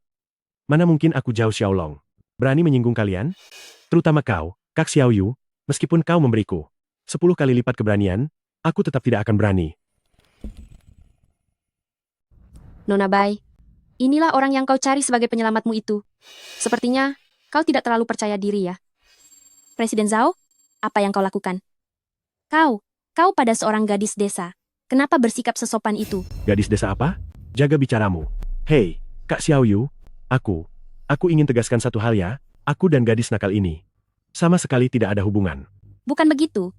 Mana mungkin aku Zhao Xiaolong berani menyinggung kalian? Terutama kau, Kak Xiaoyu, meskipun kau memberiku 10 kali lipat keberanian, aku tetap tidak akan berani. Nona Bai, inilah orang yang kau cari sebagai penyelamatmu itu. Sepertinya, kau tidak terlalu percaya diri ya. Presiden Zhao, apa yang kau lakukan? Kau pada seorang gadis desa. Kenapa bersikap sesopan itu? Gadis desa apa? Jaga bicaramu. Hei, Kak Xiaoyu, aku ingin tegaskan satu hal ya, aku dan gadis nakal ini sama sekali tidak ada hubungan. Bukan begitu.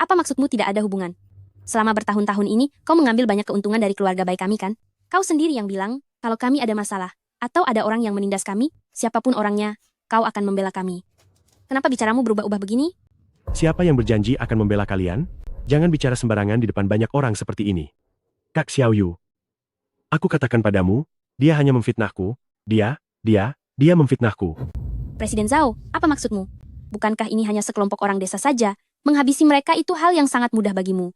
Apa maksudmu tidak ada hubungan? Selama bertahun-tahun ini, kau mengambil banyak keuntungan dari keluarga baik kami kan? Kau sendiri yang bilang, kalau kami ada masalah, atau ada orang yang menindas kami, siapapun orangnya, kau akan membela kami. Kenapa bicaramu berubah-ubah begini? Siapa yang berjanji akan membela kalian? Jangan bicara sembarangan di depan banyak orang seperti ini. Kak Xiaoyu, aku katakan padamu, dia hanya memfitnahku. Dia memfitnahku. Presiden Zhao, apa maksudmu? Bukankah ini hanya sekelompok orang desa saja? Menghabisi mereka itu hal yang sangat mudah bagimu.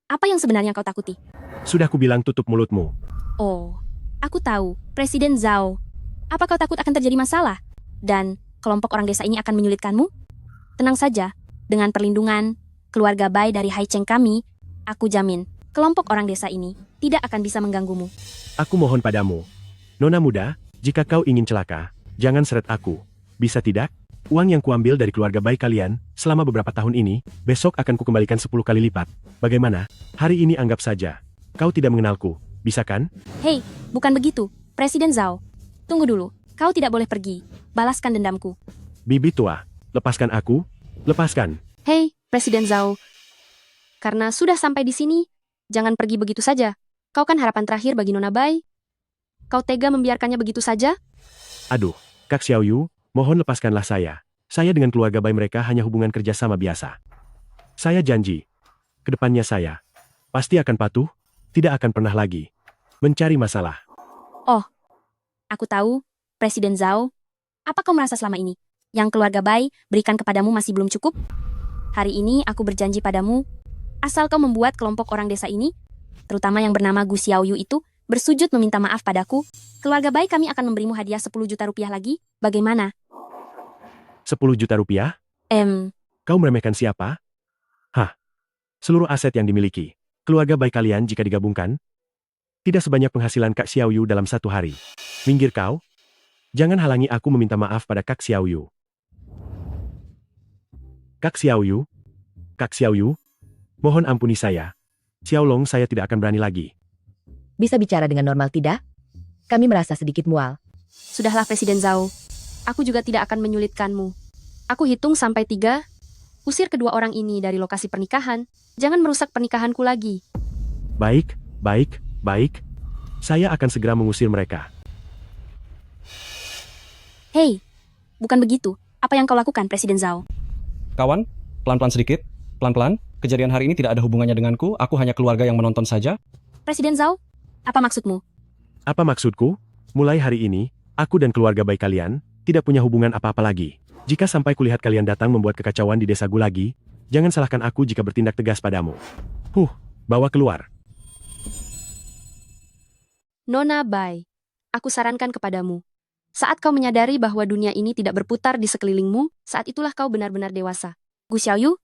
Apa yang sebenarnya kau takuti? Sudah kubilang tutup mulutmu. Oh, aku tahu, Presiden Zhao. Apa kau takut akan terjadi masalah? Dan kelompok orang desa ini akan menyulitkanmu? Tenang saja, dengan perlindungan keluarga Bai dari Haicheng kami, aku jamin, kelompok orang desa ini tidak akan bisa mengganggumu. Aku mohon padamu. Nona muda, jika kau ingin celaka, jangan seret aku. Bisa tidak? Uang yang kuambil dari keluarga baik kalian, selama beberapa tahun ini, besok akan kukembalikan 10 kali lipat. Bagaimana? Hari ini anggap saja. Kau tidak mengenalku, bisa kan? Hei, bukan begitu, Presiden Zhao. Tunggu dulu, kau tidak boleh pergi. Balaskan dendamku. Bibi tua, lepaskan aku, lepaskan. Hei, Presiden Zhao. Karena sudah sampai di sini, jangan pergi begitu saja. Kau kan harapan terakhir bagi Nona Bai. Kau tega membiarkannya begitu saja? Aduh, Kak Xiaoyu, mohon lepaskanlah saya. Saya dengan keluarga Bai mereka hanya hubungan kerjasama biasa. Saya janji, kedepannya saya pasti akan patuh, tidak akan pernah lagi mencari masalah. Oh, aku tahu, Presiden Zhao. Apa kau merasa selama ini? Yang keluarga Bai berikan kepadamu masih belum cukup? Hari ini aku berjanji padamu, asal kau membuat kelompok orang desa ini, terutama yang bernama Gu Xiaoyu itu, bersujud meminta maaf padaku, keluarga baik kami akan memberimu hadiah 10 juta rupiah lagi. Bagaimana? 10 juta rupiah? Em, Kau meremehkan siapa? Hah? Seluruh aset yang dimiliki, keluarga baik kalian jika digabungkan, tidak sebanyak penghasilan Kak Xiaoyu dalam satu hari. Minggir kau. Jangan halangi aku meminta maaf pada Kak Xiaoyu. Kak Xiaoyu? Kak Xiaoyu? Mohon ampuni saya. Xiaolong, saya tidak akan berani lagi. Bisa bicara dengan normal tidak? Kami merasa sedikit mual. Sudahlah Presiden Zhao. Aku juga tidak akan menyulitkanmu. Aku hitung sampai 3. Usir kedua orang ini dari lokasi pernikahan. Jangan merusak pernikahanku lagi. Baik, baik, baik. Saya akan segera mengusir mereka. Hei, bukan begitu. Apa yang kau lakukan, Presiden Zhao? Kawan, pelan-pelan sedikit. Pelan-pelan. Kejadian hari ini tidak ada hubungannya denganku. Aku hanya keluarga yang menonton saja. Presiden Zhao, apa maksudmu? Apa maksudku? Mulai hari ini, aku dan keluarga baik kalian tidak punya hubungan apa-apa lagi. Jika sampai kulihat kalian datang membuat kekacauan di desa Gu lagi, jangan salahkan aku jika bertindak tegas padamu. Bawa keluar. Nona Bai, aku sarankan kepadamu. Saat kau menyadari bahwa dunia ini tidak berputar di sekelilingmu, saat itulah kau benar-benar dewasa. Gu Xiaoyu,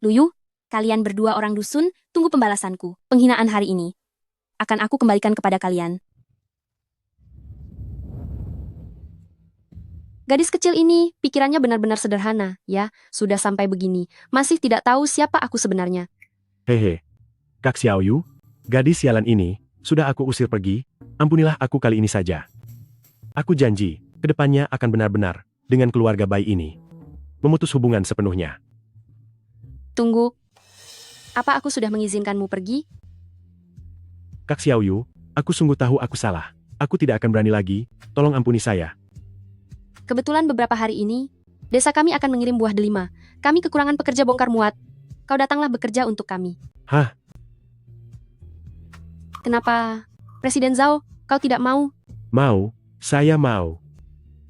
Luyu, kalian berdua orang dusun, tunggu pembalasanku. Penghinaan hari ini akan aku kembalikan kepada kalian. Gadis kecil ini, pikirannya benar-benar sederhana, ya, sudah sampai begini, masih tidak tahu siapa aku sebenarnya. Hehe. Kak Xiaoyu, gadis sialan ini, sudah aku usir pergi, ampunilah aku kali ini saja. Aku janji, kedepannya akan benar-benar, dengan keluarga bayi ini, memutus hubungan sepenuhnya. Tunggu, apa aku sudah mengizinkanmu pergi? Kak Xiaoyu, aku sungguh tahu aku salah. Aku tidak akan berani lagi, tolong ampuni saya. Kebetulan beberapa hari ini, desa kami akan mengirim buah delima. Kami kekurangan pekerja bongkar muat. Kau datanglah bekerja untuk kami. Hah? Kenapa, Presiden Zhao, kau tidak mau? Mau, saya mau.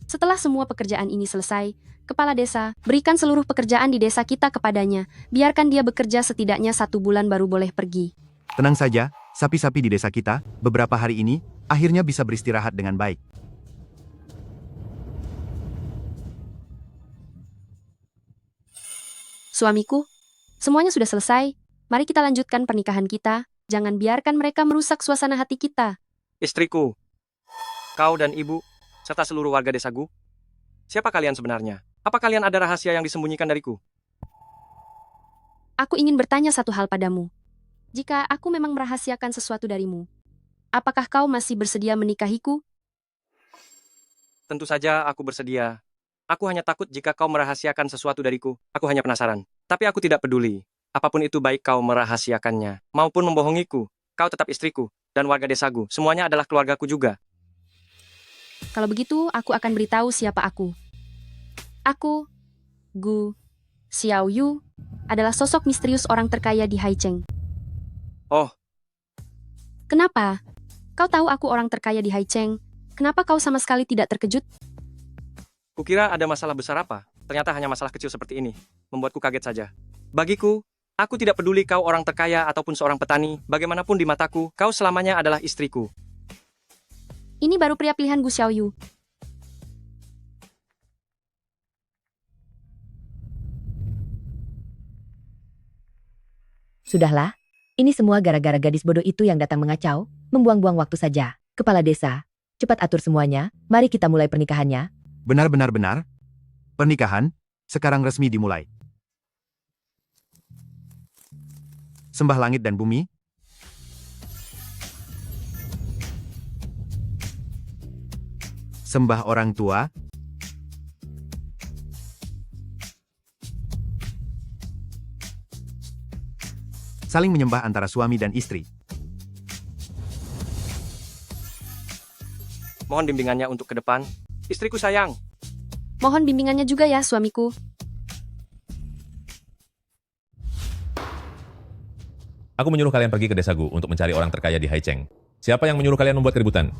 Setelah semua pekerjaan ini selesai, Kepala Desa, berikan seluruh pekerjaan di desa kita kepadanya. Biarkan dia bekerja setidaknya 1 bulan baru boleh pergi. Tenang saja, sapi-sapi di desa kita, beberapa hari ini, akhirnya bisa beristirahat dengan baik. Suamiku, semuanya sudah selesai. Mari kita lanjutkan pernikahan kita. Jangan biarkan mereka merusak suasana hati kita. Istriku, kau dan ibu, serta seluruh warga desa Gu, siapa kalian sebenarnya? Apa kalian ada rahasia yang disembunyikan dariku? Aku ingin bertanya satu hal padamu. Jika aku memang merahasiakan sesuatu darimu, apakah kau masih bersedia menikahiku? Tentu saja aku bersedia. Aku hanya takut jika kau merahasiakan sesuatu dariku. Aku hanya penasaran. Tapi aku tidak peduli. Apapun itu baik kau merahasiakannya, maupun membohongiku. Kau tetap istriku, dan warga desa Gu. Semuanya adalah keluargaku juga. Kalau begitu, aku akan beritahu siapa aku. Aku, Gu Xiaoyu, adalah sosok misterius orang terkaya di Haicheng. Oh. Kenapa? Kau tahu aku orang terkaya di Haicheng. Kenapa kau sama sekali tidak terkejut? Kukira ada masalah besar apa? Ternyata hanya masalah kecil seperti ini. Membuatku kaget saja. Bagiku, aku tidak peduli kau orang terkaya ataupun seorang petani. Bagaimanapun di mataku, kau selamanya adalah istriku. Ini baru pria pilihan Gu Xiaoyu. Sudahlah, ini semua gara-gara gadis bodoh itu yang datang mengacau, membuang-buang waktu saja. Kepala desa, cepat atur semuanya, mari kita mulai pernikahannya. Benar. Pernikahan, sekarang resmi dimulai. Sembah langit dan bumi. Sembah orang tua. Saling menyembah antara suami dan istri. Mohon bimbingannya untuk ke depan. Istriku sayang. Mohon bimbingannya juga ya, suamiku. Aku menyuruh kalian pergi ke desa Gu untuk mencari orang terkaya di Haicheng. Siapa yang menyuruh kalian membuat keributan?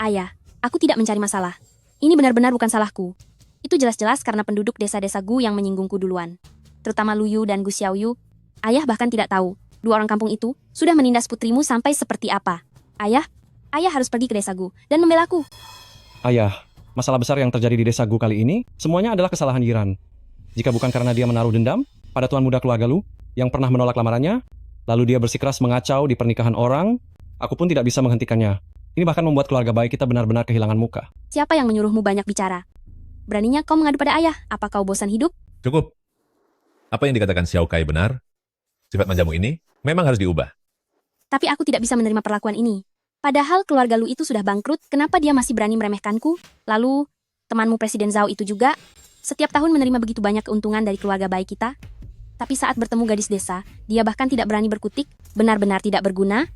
Ayah, aku tidak mencari masalah. Ini benar-benar bukan salahku. Itu jelas-jelas karena penduduk desa-desa Gu yang menyinggungku duluan. terutama Luyu dan Gu Xiaoyu. Ayah bahkan tidak tahu, dua orang kampung itu sudah menindas putrimu sampai seperti apa. Ayah harus pergi ke desa Gu dan membelaku. Ayah, masalah besar yang terjadi di desa Gu kali ini, semuanya adalah kesalahan Yiran. Jika bukan karena dia menaruh dendam pada tuan muda keluarga Lu yang pernah menolak lamarannya, lalu dia bersikeras mengacau di pernikahan orang, aku pun tidak bisa menghentikannya. Ini bahkan membuat keluarga baik kita benar-benar kehilangan muka. Siapa yang menyuruhmu banyak bicara? Beraninya kau mengadu pada ayah? Apa kau bosan hidup? Cukup. Apa yang dikatakan Xiao Kai benar? Sifat manjamu ini memang harus diubah. Tapi aku tidak bisa menerima perlakuan ini. Padahal keluarga Lu itu sudah bangkrut, kenapa dia masih berani meremehkanku? Lalu, temanmu Presiden Zhao itu juga, setiap tahun menerima begitu banyak keuntungan dari keluarga baik kita. Tapi saat bertemu gadis desa, dia bahkan tidak berani berkutik, benar-benar tidak berguna.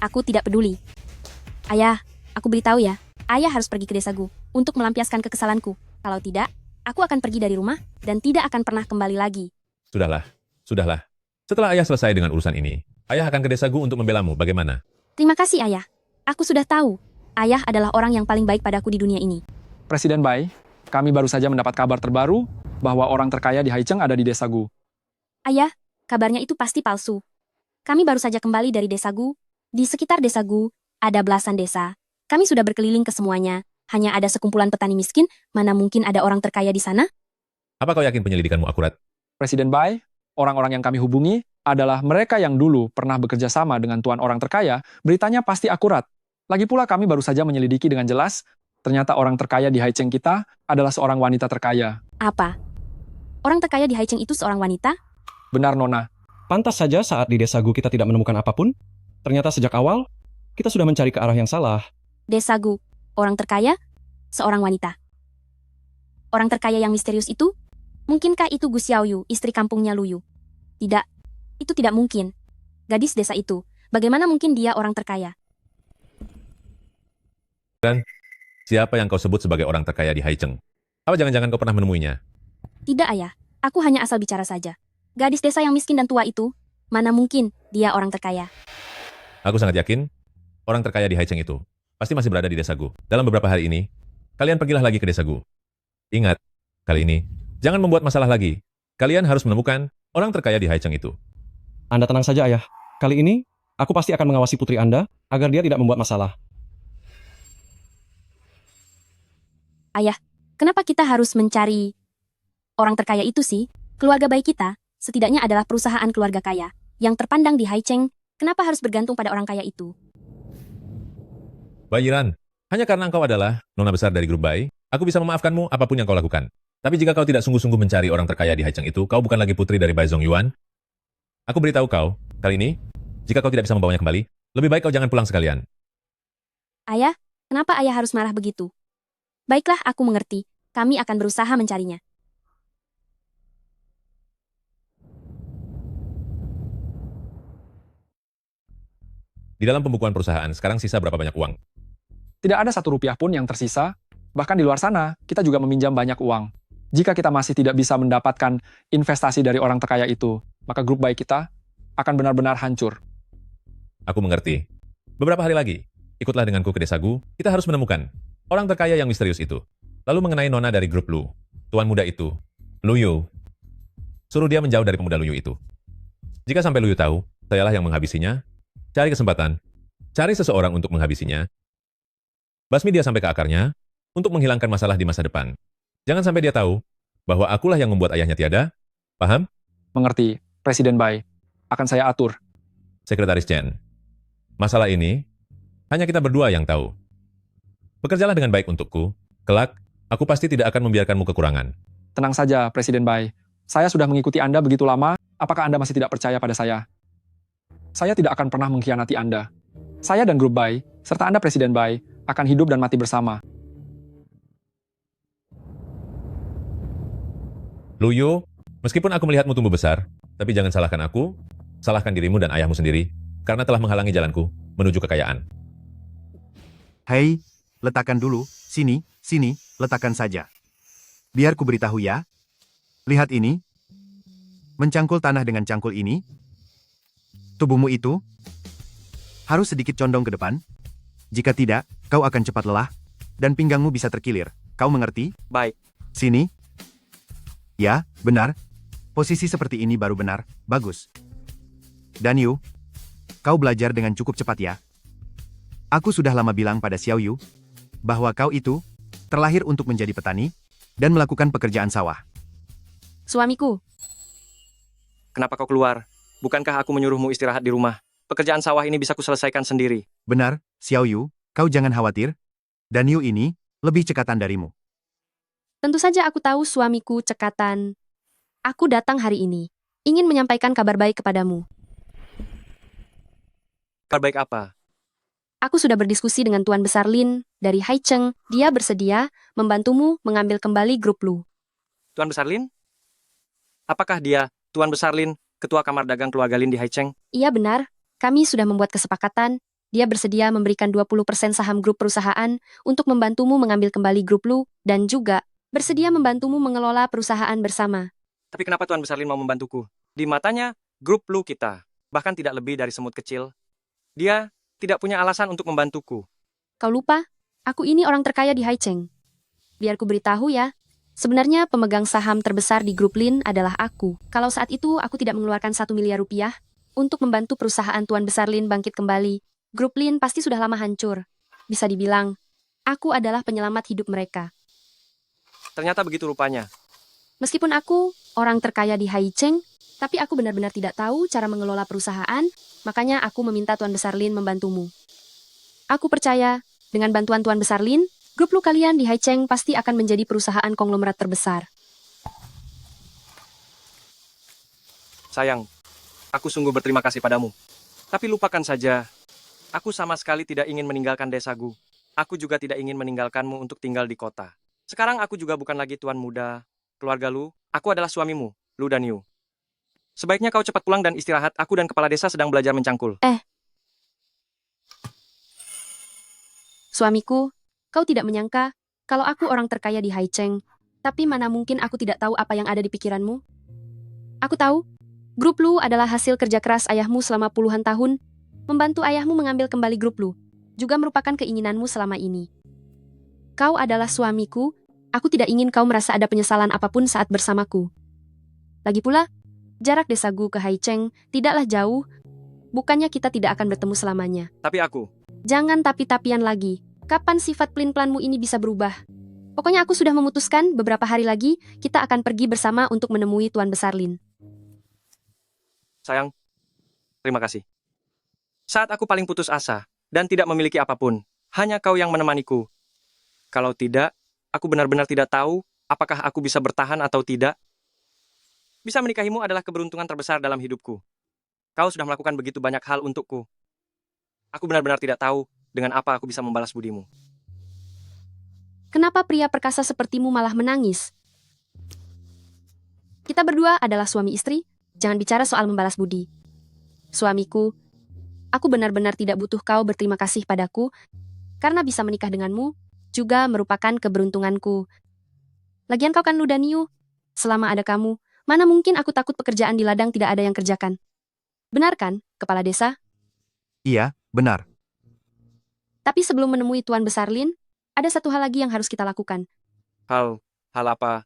Aku tidak peduli. Ayah, aku beritahu ya, ayah harus pergi ke desa Gu untuk melampiaskan kekesalanku. Kalau tidak, aku akan pergi dari rumah dan tidak akan pernah kembali lagi. Sudahlah. Setelah ayah selesai dengan urusan ini, ayah akan ke desa Gu untuk membelamu. Bagaimana? Terima kasih ayah. Aku sudah tahu, ayah adalah orang yang paling baik padaku di dunia ini. Presiden Bai, kami baru saja mendapat kabar terbaru bahwa orang terkaya di Haicheng ada di desa Gu. Ayah, kabarnya itu pasti palsu. Kami baru saja kembali dari desa Gu. Di sekitar desa Gu, ada belasan desa. Kami sudah berkeliling ke semuanya. Hanya ada sekumpulan petani miskin, mana mungkin ada orang terkaya di sana? Apa kau yakin penyelidikanmu akurat? Presiden Bai, orang-orang yang kami hubungi adalah mereka yang dulu pernah bekerja sama dengan tuan orang terkaya, beritanya pasti akurat. Lagi pula kami baru saja menyelidiki dengan jelas, ternyata orang terkaya di Haicheng kita adalah seorang wanita terkaya. Apa? Orang terkaya di Haicheng itu seorang wanita? Benar, Nona. Pantas saja saat di desa Gu kita tidak menemukan apapun. Ternyata sejak awal, kita sudah mencari ke arah yang salah. Desa Gu, orang terkaya, seorang wanita. Orang terkaya yang misterius itu? Mungkinkah itu Gu Xiaoyu, istri kampungnya Luyu? Tidak, itu tidak mungkin. Gadis desa itu, bagaimana mungkin dia orang terkaya? Dan siapa yang kau sebut sebagai orang terkaya di Haicheng? Apa jangan-jangan kau pernah menemuinya? Tidak ayah, aku hanya asal bicara saja. Gadis desa yang miskin dan tua itu, mana mungkin dia orang terkaya? Aku sangat yakin, orang terkaya di Haicheng itu pasti masih berada di desa Gu. Dalam beberapa hari ini, kalian pergilah lagi ke desa Gu. Ingat, kali ini, jangan membuat masalah lagi. Kalian harus menemukan orang terkaya di Haicheng itu. Anda tenang saja ayah. Kali ini, aku pasti akan mengawasi putri Anda agar dia tidak membuat masalah. Ayah, kenapa kita harus mencari orang terkaya itu sih? Keluarga baik kita, setidaknya adalah perusahaan keluarga kaya, yang terpandang di Haicheng. Kenapa harus bergantung pada orang kaya itu? Bayiran, hanya karena engkau adalah nona besar dari grup Bai, aku bisa memaafkanmu apapun yang kau lakukan. Tapi jika kau tidak sungguh-sungguh mencari orang terkaya di Haicheng itu, kau bukan lagi putri dari Bai Zongyuan. Aku beritahu kau, kali ini, jika kau tidak bisa membawanya kembali, lebih baik kau jangan pulang sekalian. Ayah, kenapa ayah harus marah begitu? Baiklah, aku mengerti. Kami akan berusaha mencarinya. Di dalam pembukuan perusahaan, sekarang sisa berapa banyak uang? Tidak ada satu rupiah pun yang tersisa. Bahkan di luar sana, kita juga meminjam banyak uang. Jika kita masih tidak bisa mendapatkan investasi dari orang terkaya itu, maka grup baik kita akan benar-benar hancur. Aku mengerti. Beberapa hari lagi, ikutlah denganku ke desa Gu, kita harus menemukan orang terkaya yang misterius itu. Lalu mengenai nona dari grup Lu, tuan muda itu, Luyu. Suruh dia menjauh dari pemuda Luyu itu. Jika sampai Luyu tahu, sayalah yang menghabisinya, cari kesempatan, cari seseorang untuk menghabisinya, basmi dia sampai ke akarnya, untuk menghilangkan masalah di masa depan. Jangan sampai dia tahu bahwa akulah yang membuat ayahnya tiada. Paham? Mengerti, Presiden Bai. Akan saya atur. Sekretaris Chen. Masalah ini, hanya kita berdua yang tahu. Bekerjalah dengan baik untukku. Kelak, aku pasti tidak akan membiarkanmu kekurangan. Tenang saja, Presiden Bai. Saya sudah mengikuti Anda begitu lama, apakah Anda masih tidak percaya pada saya? Saya tidak akan pernah mengkhianati Anda. Saya dan grup Bai, serta Anda Presiden Bai, akan hidup dan mati bersama. Luyu, meskipun aku melihatmu tumbuh besar, tapi jangan salahkan aku, salahkan dirimu dan ayahmu sendiri, karena telah menghalangi jalanku menuju kekayaan. Hei, letakkan dulu, sini, letakkan saja. Biar ku beritahu ya. Lihat ini. Mencangkul tanah dengan cangkul ini. Tubuhmu itu harus sedikit condong ke depan. Jika tidak, kau akan cepat lelah, dan pinggangmu bisa terkilir. Kau mengerti? Baik. Sini. Ya, benar. Posisi seperti ini baru benar, bagus. Dan Yu, kau belajar dengan cukup cepat ya. Aku sudah lama bilang pada Xiao Yu, bahwa kau itu terlahir untuk menjadi petani dan melakukan pekerjaan sawah. Suamiku, Kenapa kau keluar? Bukankah aku menyuruhmu istirahat di rumah? Pekerjaan sawah ini bisa kuselesaikan sendiri. Benar, Xiao Yu, kau jangan khawatir. Dan Yu ini lebih cekatan darimu. tentu saja aku tahu suamiku cekatan. Aku datang hari ini, ingin menyampaikan kabar baik kepadamu. Kabar baik apa? Aku sudah berdiskusi dengan Tuan Besar Lin dari Haicheng. Dia bersedia membantumu mengambil kembali grup Lu. Tuan Besar Lin? Apakah dia, Tuan Besar Lin, Ketua Kamar Dagang Keluarga Lin di Haicheng? Iya benar, kami sudah membuat kesepakatan. Dia bersedia memberikan 20% saham grup perusahaan untuk membantumu mengambil kembali grup Lu dan juga bersedia membantumu mengelola perusahaan bersama. Tapi kenapa Tuan Besar Lin mau membantuku? Di matanya, grup Lu kita, bahkan tidak lebih dari semut kecil. Dia tidak punya alasan untuk membantuku. Kau lupa? Aku ini orang terkaya di Haicheng. Biar ku beritahu ya, sebenarnya pemegang saham terbesar di grup Lin adalah aku. Kalau saat itu aku tidak mengeluarkan 1 miliar rupiah untuk membantu perusahaan Tuan Besar Lin bangkit kembali, grup Lin pasti sudah lama hancur. Bisa dibilang, aku adalah penyelamat hidup mereka. Ternyata begitu rupanya. Meskipun aku orang terkaya di Haicheng, tapi aku benar-benar tidak tahu cara mengelola perusahaan, makanya aku meminta Tuan Besar Lin membantumu. Aku percaya, dengan bantuan Tuan Besar Lin, grup Lu kalian di Haicheng pasti akan menjadi perusahaan konglomerat terbesar. Sayang, aku sungguh berterima kasih padamu. Tapi lupakan saja, aku sama sekali tidak ingin meninggalkan desaku. Aku juga tidak ingin meninggalkanmu untuk tinggal di kota. Sekarang aku juga bukan lagi tuan muda, keluarga Lu, aku adalah suamimu, Lu dan Yu. Sebaiknya kau cepat pulang dan istirahat, aku dan kepala desa sedang belajar mencangkul. Suamiku, kau tidak menyangka kalau aku orang terkaya di Haicheng, tapi mana mungkin aku tidak tahu apa yang ada di pikiranmu? Aku tahu, grup Lu adalah hasil kerja keras ayahmu selama puluhan tahun, membantu ayahmu mengambil kembali grup Lu, juga merupakan keinginanmu selama ini. Kau adalah suamiku, aku tidak ingin kau merasa ada penyesalan apapun saat bersamaku. Lagi pula, jarak desagu ke Haicheng tidaklah jauh, bukannya kita tidak akan bertemu selamanya. Tapi aku, Jangan tapi-tapian lagi. Kapan sifat pelin-pelanmu ini bisa berubah? Pokoknya aku sudah memutuskan beberapa hari lagi kita akan pergi bersama untuk menemui Tuan Besar Lin. sayang, terima kasih. Saat aku paling putus asa dan tidak memiliki apapun, hanya kau yang menemaniku. Kalau tidak, aku benar-benar tidak tahu apakah aku bisa bertahan atau tidak. Bisa menikahimu adalah keberuntungan terbesar dalam hidupku. Kau sudah melakukan begitu banyak hal untukku. Aku benar-benar tidak tahu dengan apa aku bisa membalas budimu. Kenapa pria perkasa sepertimu malah menangis? Kita berdua adalah suami istri, jangan bicara soal membalas budi. Suamiku, aku benar-benar tidak butuh kau berterima kasih padaku, karena bisa menikah denganmu, juga merupakan keberuntunganku. Lagian kau kan Lu dan Yu. Selama ada kamu, mana mungkin aku takut pekerjaan di ladang tidak ada yang kerjakan. Benar kan, Kepala Desa? Iya, benar. Tapi sebelum menemui Tuan Besar Lin, ada satu hal lagi yang harus kita lakukan. Hal apa?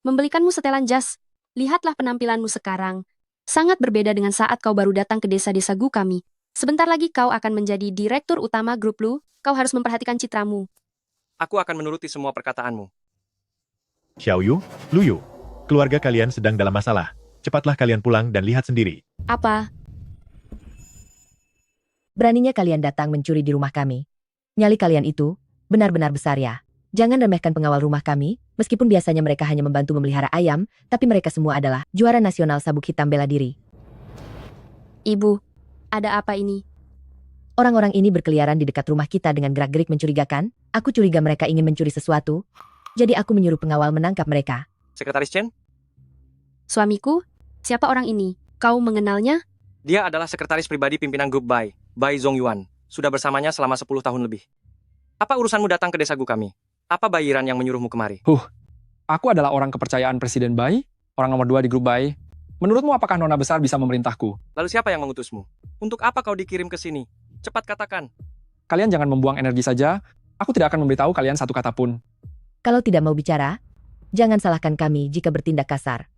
Membelikanmu setelan jas. Lihatlah penampilanmu sekarang. Sangat berbeda dengan saat kau baru datang ke desa-desa Gu kami. Sebentar lagi kau akan menjadi direktur utama grup Lu, kau harus memperhatikan citramu. Aku akan menuruti semua perkataanmu. Xiao Yu, Lu Yu, keluarga kalian sedang dalam masalah. Cepatlah kalian pulang dan lihat sendiri. Apa? Beraninya kalian datang mencuri di rumah kami. Nyali kalian itu benar-benar besar ya. Jangan remehkan pengawal rumah kami, meskipun biasanya mereka hanya membantu memelihara ayam, tapi mereka semua adalah juara nasional sabuk hitam bela diri. Ibu, ada apa ini? Orang-orang ini berkeliaran di dekat rumah kita dengan gerak-gerik mencurigakan. Aku curiga mereka ingin mencuri sesuatu, jadi aku menyuruh pengawal menangkap mereka. Sekretaris Chen? Suamiku, siapa orang ini? Kau mengenalnya? Dia adalah sekretaris pribadi pimpinan grup Bai Zongyuan. Sudah bersamanya selama 10 tahun lebih. Apa urusanmu datang ke desa Gu kami? Apa Bayiran yang menyuruhmu kemari? Aku adalah orang kepercayaan Presiden Bai, orang nomor 2 di grup Bai. Menurutmu apakah Nona Besar bisa memerintahku? Lalu siapa yang mengutusmu? Untuk apa kau dikirim ke sini? Cepat katakan. Kalian jangan membuang energi saja, aku tidak akan memberitahu kalian satu kata pun. Kalau tidak mau bicara, jangan salahkan kami jika bertindak kasar.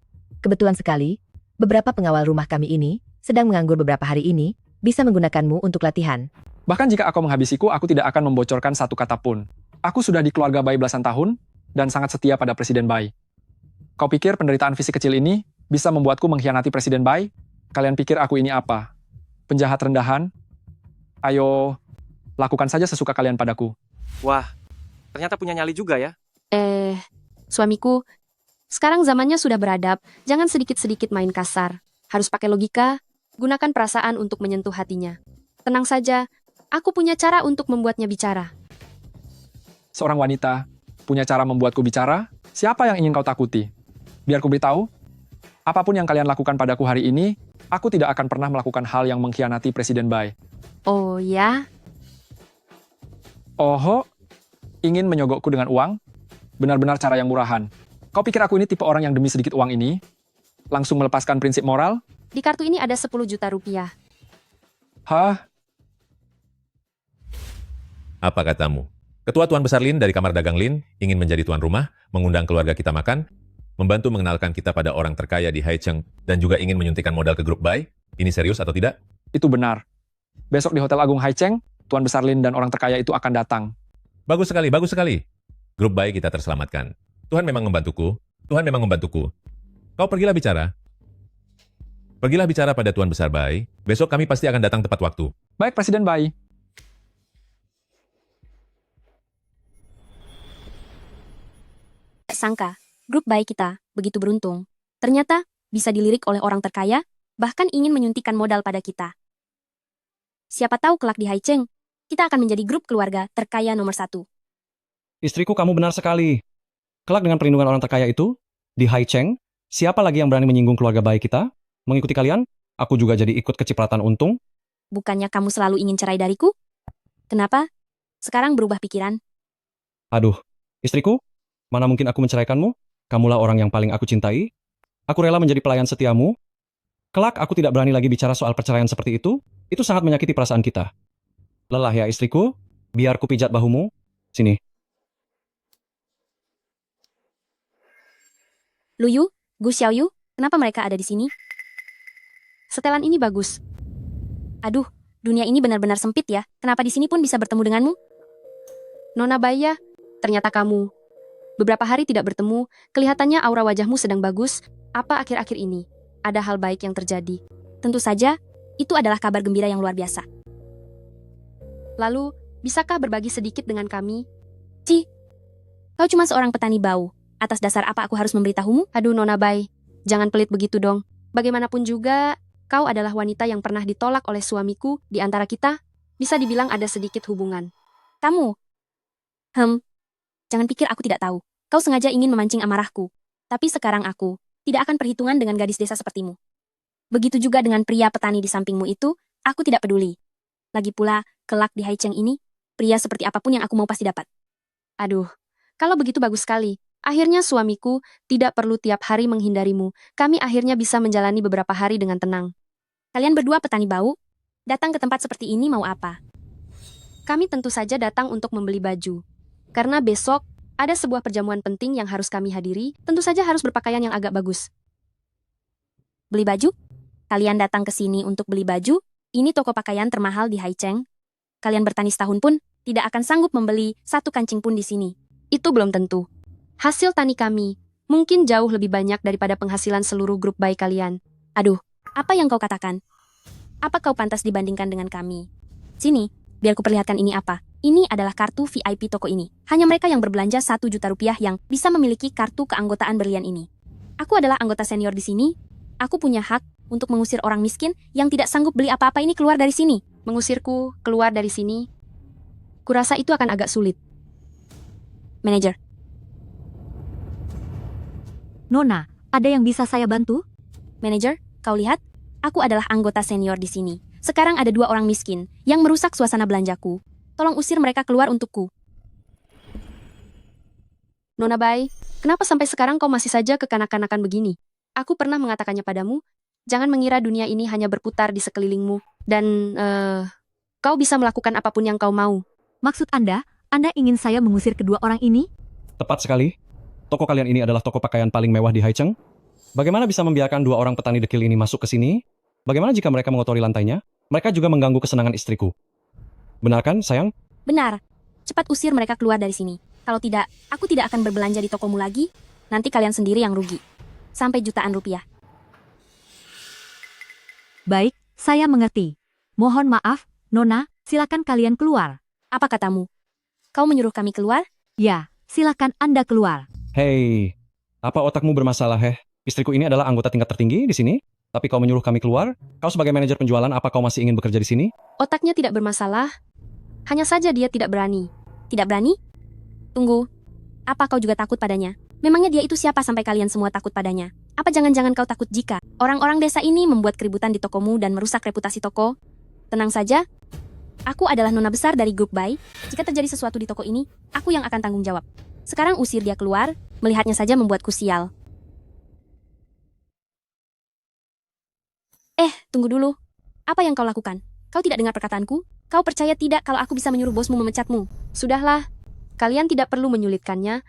Kebetulan sekali, beberapa pengawal rumah kami ini sedang menganggur beberapa hari ini, bisa menggunakanmu untuk latihan. Bahkan jika aku menghabisiku, aku tidak akan membocorkan satu kata pun. Aku sudah di keluarga Bai belasan tahun, dan sangat setia pada Presiden Bai. Kau pikir penderitaan fisik kecil ini bisa membuatku mengkhianati Presiden Bai? Kalian pikir aku ini apa? Penjahat rendahan? Ayo, lakukan saja sesuka kalian padaku. Wah, ternyata punya nyali juga ya. Suamiku, sekarang zamannya sudah beradab, jangan sedikit-sedikit main kasar. Harus pakai logika, gunakan perasaan untuk menyentuh hatinya. Tenang saja, aku punya cara untuk membuatnya bicara. Seorang wanita punya cara membuatku bicara? Siapa yang ingin kau takuti? Biar ku beritahu, apapun yang kalian lakukan padaku hari ini, aku tidak akan pernah melakukan hal yang mengkhianati Presiden Bai. Oh ya? Oho, ingin menyogokku dengan uang? Benar-benar cara yang murahan. Kau pikir aku ini tipe orang yang demi sedikit uang ini langsung melepaskan prinsip moral? Di kartu ini ada 10 juta rupiah. Hah? Apa katamu? Ketua Tuan Besar Lin dari Kamar Dagang Lin ingin menjadi tuan rumah, mengundang keluarga kita makan, membantu mengenalkan kita pada orang terkaya di Haicheng, dan juga ingin menyuntikkan modal ke grup Bai? Ini serius atau tidak? Itu benar. Besok di Hotel Agung Haicheng, Tuan Besar Lin dan orang terkaya itu akan datang. Bagus sekali, bagus sekali. Grup Bai kita terselamatkan. Tuhan memang membantuku. Tuhan memang membantuku. Kau pergilah bicara. Pergilah bicara pada Tuan Besar Bai. Besok kami pasti akan datang tepat waktu. Baik, Presiden Bai. Sangka, grup baik kita begitu beruntung. Ternyata bisa dilirik oleh orang terkaya, bahkan ingin menyuntikkan modal pada kita. Siapa tahu kelak di Haicheng, kita akan menjadi grup keluarga terkaya nomor 1. Istriku, kamu benar sekali. Kelak dengan perlindungan orang terkaya itu, di Haicheng, siapa lagi yang berani menyinggung keluarga baik kita? Mengikuti kalian, aku juga jadi ikut kecipratan untung. Bukannya kamu selalu ingin cerai dariku? Kenapa? Sekarang berubah pikiran. Aduh, istriku, mana mungkin aku menceraikanmu? Kamulah orang yang paling aku cintai. Aku rela menjadi pelayan setiamu. Kelak aku tidak berani lagi bicara soal perceraian seperti itu. Itu sangat menyakiti perasaan kita. Lelah ya istriku, biar ku pijat bahumu. Sini. Luyu, Gu Xiaoyu, kenapa mereka ada di sini? Setelan ini bagus. Aduh, dunia ini benar-benar sempit ya. Kenapa di sini pun bisa bertemu denganmu? Nona Baya, ternyata kamu. Beberapa hari tidak bertemu, kelihatannya aura wajahmu sedang bagus. Apa akhir-akhir ini? Ada hal baik yang terjadi. Tentu saja, itu adalah kabar gembira yang luar biasa. Lalu, bisakah berbagi sedikit dengan kami? Kau cuma seorang petani bau. Atas dasar apa aku harus memberitahumu? Aduh Nona Bai, jangan pelit begitu dong. Bagaimanapun juga, kau adalah wanita yang pernah ditolak oleh suamiku. Di antara kita, bisa dibilang ada sedikit hubungan. Kamu? Jangan pikir aku tidak tahu. Kau sengaja ingin memancing amarahku. Tapi sekarang aku tidak akan perhitungan dengan gadis desa sepertimu. Begitu juga dengan pria petani di sampingmu itu, aku tidak peduli. Lagi pula, kelak di Haicheng ini, pria seperti apapun yang aku mau pasti dapat. Aduh, kalau begitu bagus sekali. Akhirnya suamiku tidak perlu tiap hari menghindarimu. Kami akhirnya bisa menjalani beberapa hari dengan tenang. Kalian berdua petani bau, datang ke tempat seperti ini mau apa? Kami tentu saja datang untuk membeli baju. Karena besok ada sebuah perjamuan penting yang harus kami hadiri, tentu saja harus berpakaian yang agak bagus. Beli baju? Kalian datang ke sini untuk beli baju? Ini toko pakaian termahal di Haicheng. Kalian bertani setahun pun tidak akan sanggup membeli satu kancing pun di sini. Itu belum tentu. Hasil tani kami mungkin jauh lebih banyak daripada penghasilan seluruh grup bayi kalian. Aduh, apa yang kau katakan? Apa kau pantas dibandingkan dengan kami? Sini, biar ku perlihatkan ini apa. Ini adalah kartu VIP toko ini. Hanya mereka yang berbelanja 1 juta rupiah yang bisa memiliki kartu keanggotaan berlian ini. Aku adalah anggota senior di sini. Aku punya hak untuk mengusir orang miskin yang tidak sanggup beli apa-apa ini keluar dari sini. Mengusirku keluar dari sini? Kurasa itu akan agak sulit. Manajer. Nona, ada yang bisa saya bantu? Manajer, kau lihat? Aku adalah anggota senior di sini. Sekarang ada 2 orang miskin yang merusak suasana belanjaku. Tolong usir mereka keluar untukku. Nona Bai, kenapa sampai sekarang kau masih saja kekanak-kanakan begini? Aku pernah mengatakannya padamu, jangan mengira dunia ini hanya berputar di sekelilingmu. Dan, kau bisa melakukan apapun yang kau mau. Maksud Anda ingin saya mengusir kedua orang ini? Tepat sekali. Toko kalian ini adalah toko pakaian paling mewah di Haicheng. Bagaimana bisa membiarkan dua orang petani dekil ini masuk ke sini? Bagaimana jika mereka mengotori lantainya? Mereka juga mengganggu kesenangan istriku. Benar kan, sayang? Benar. Cepat usir mereka keluar dari sini. Kalau tidak, aku tidak akan berbelanja di tokomu lagi. Nanti kalian sendiri yang rugi. Sampai jutaan rupiah. Baik, saya mengerti. Mohon maaf, Nona, silakan kalian keluar. Apa katamu? Kau menyuruh kami keluar? Ya, silakan Anda keluar. Hei, apa otakmu bermasalah, heh? Istriku ini adalah anggota tingkat tertinggi di sini, tapi kau menyuruh kami keluar? Kau sebagai manajer penjualan, apa kau masih ingin bekerja di sini? Otaknya tidak bermasalah. Hanya saja dia tidak berani. Tidak berani? Tunggu. Apa kau juga takut padanya? Memangnya dia itu siapa sampai kalian semua takut padanya? Apa jangan-jangan kau takut jika orang-orang desa ini membuat keributan di tokomu dan merusak reputasi toko? Tenang saja. Aku adalah nona besar dari grup Bai. Jika terjadi sesuatu di toko ini, aku yang akan tanggung jawab. Sekarang usir dia keluar, melihatnya saja membuatku sial. Tunggu dulu. Apa yang kau lakukan? Kau tidak dengar perkataanku? Kau percaya tidak kalau aku bisa menyuruh bosmu memecatmu? Sudahlah, kalian tidak perlu menyulitkannya,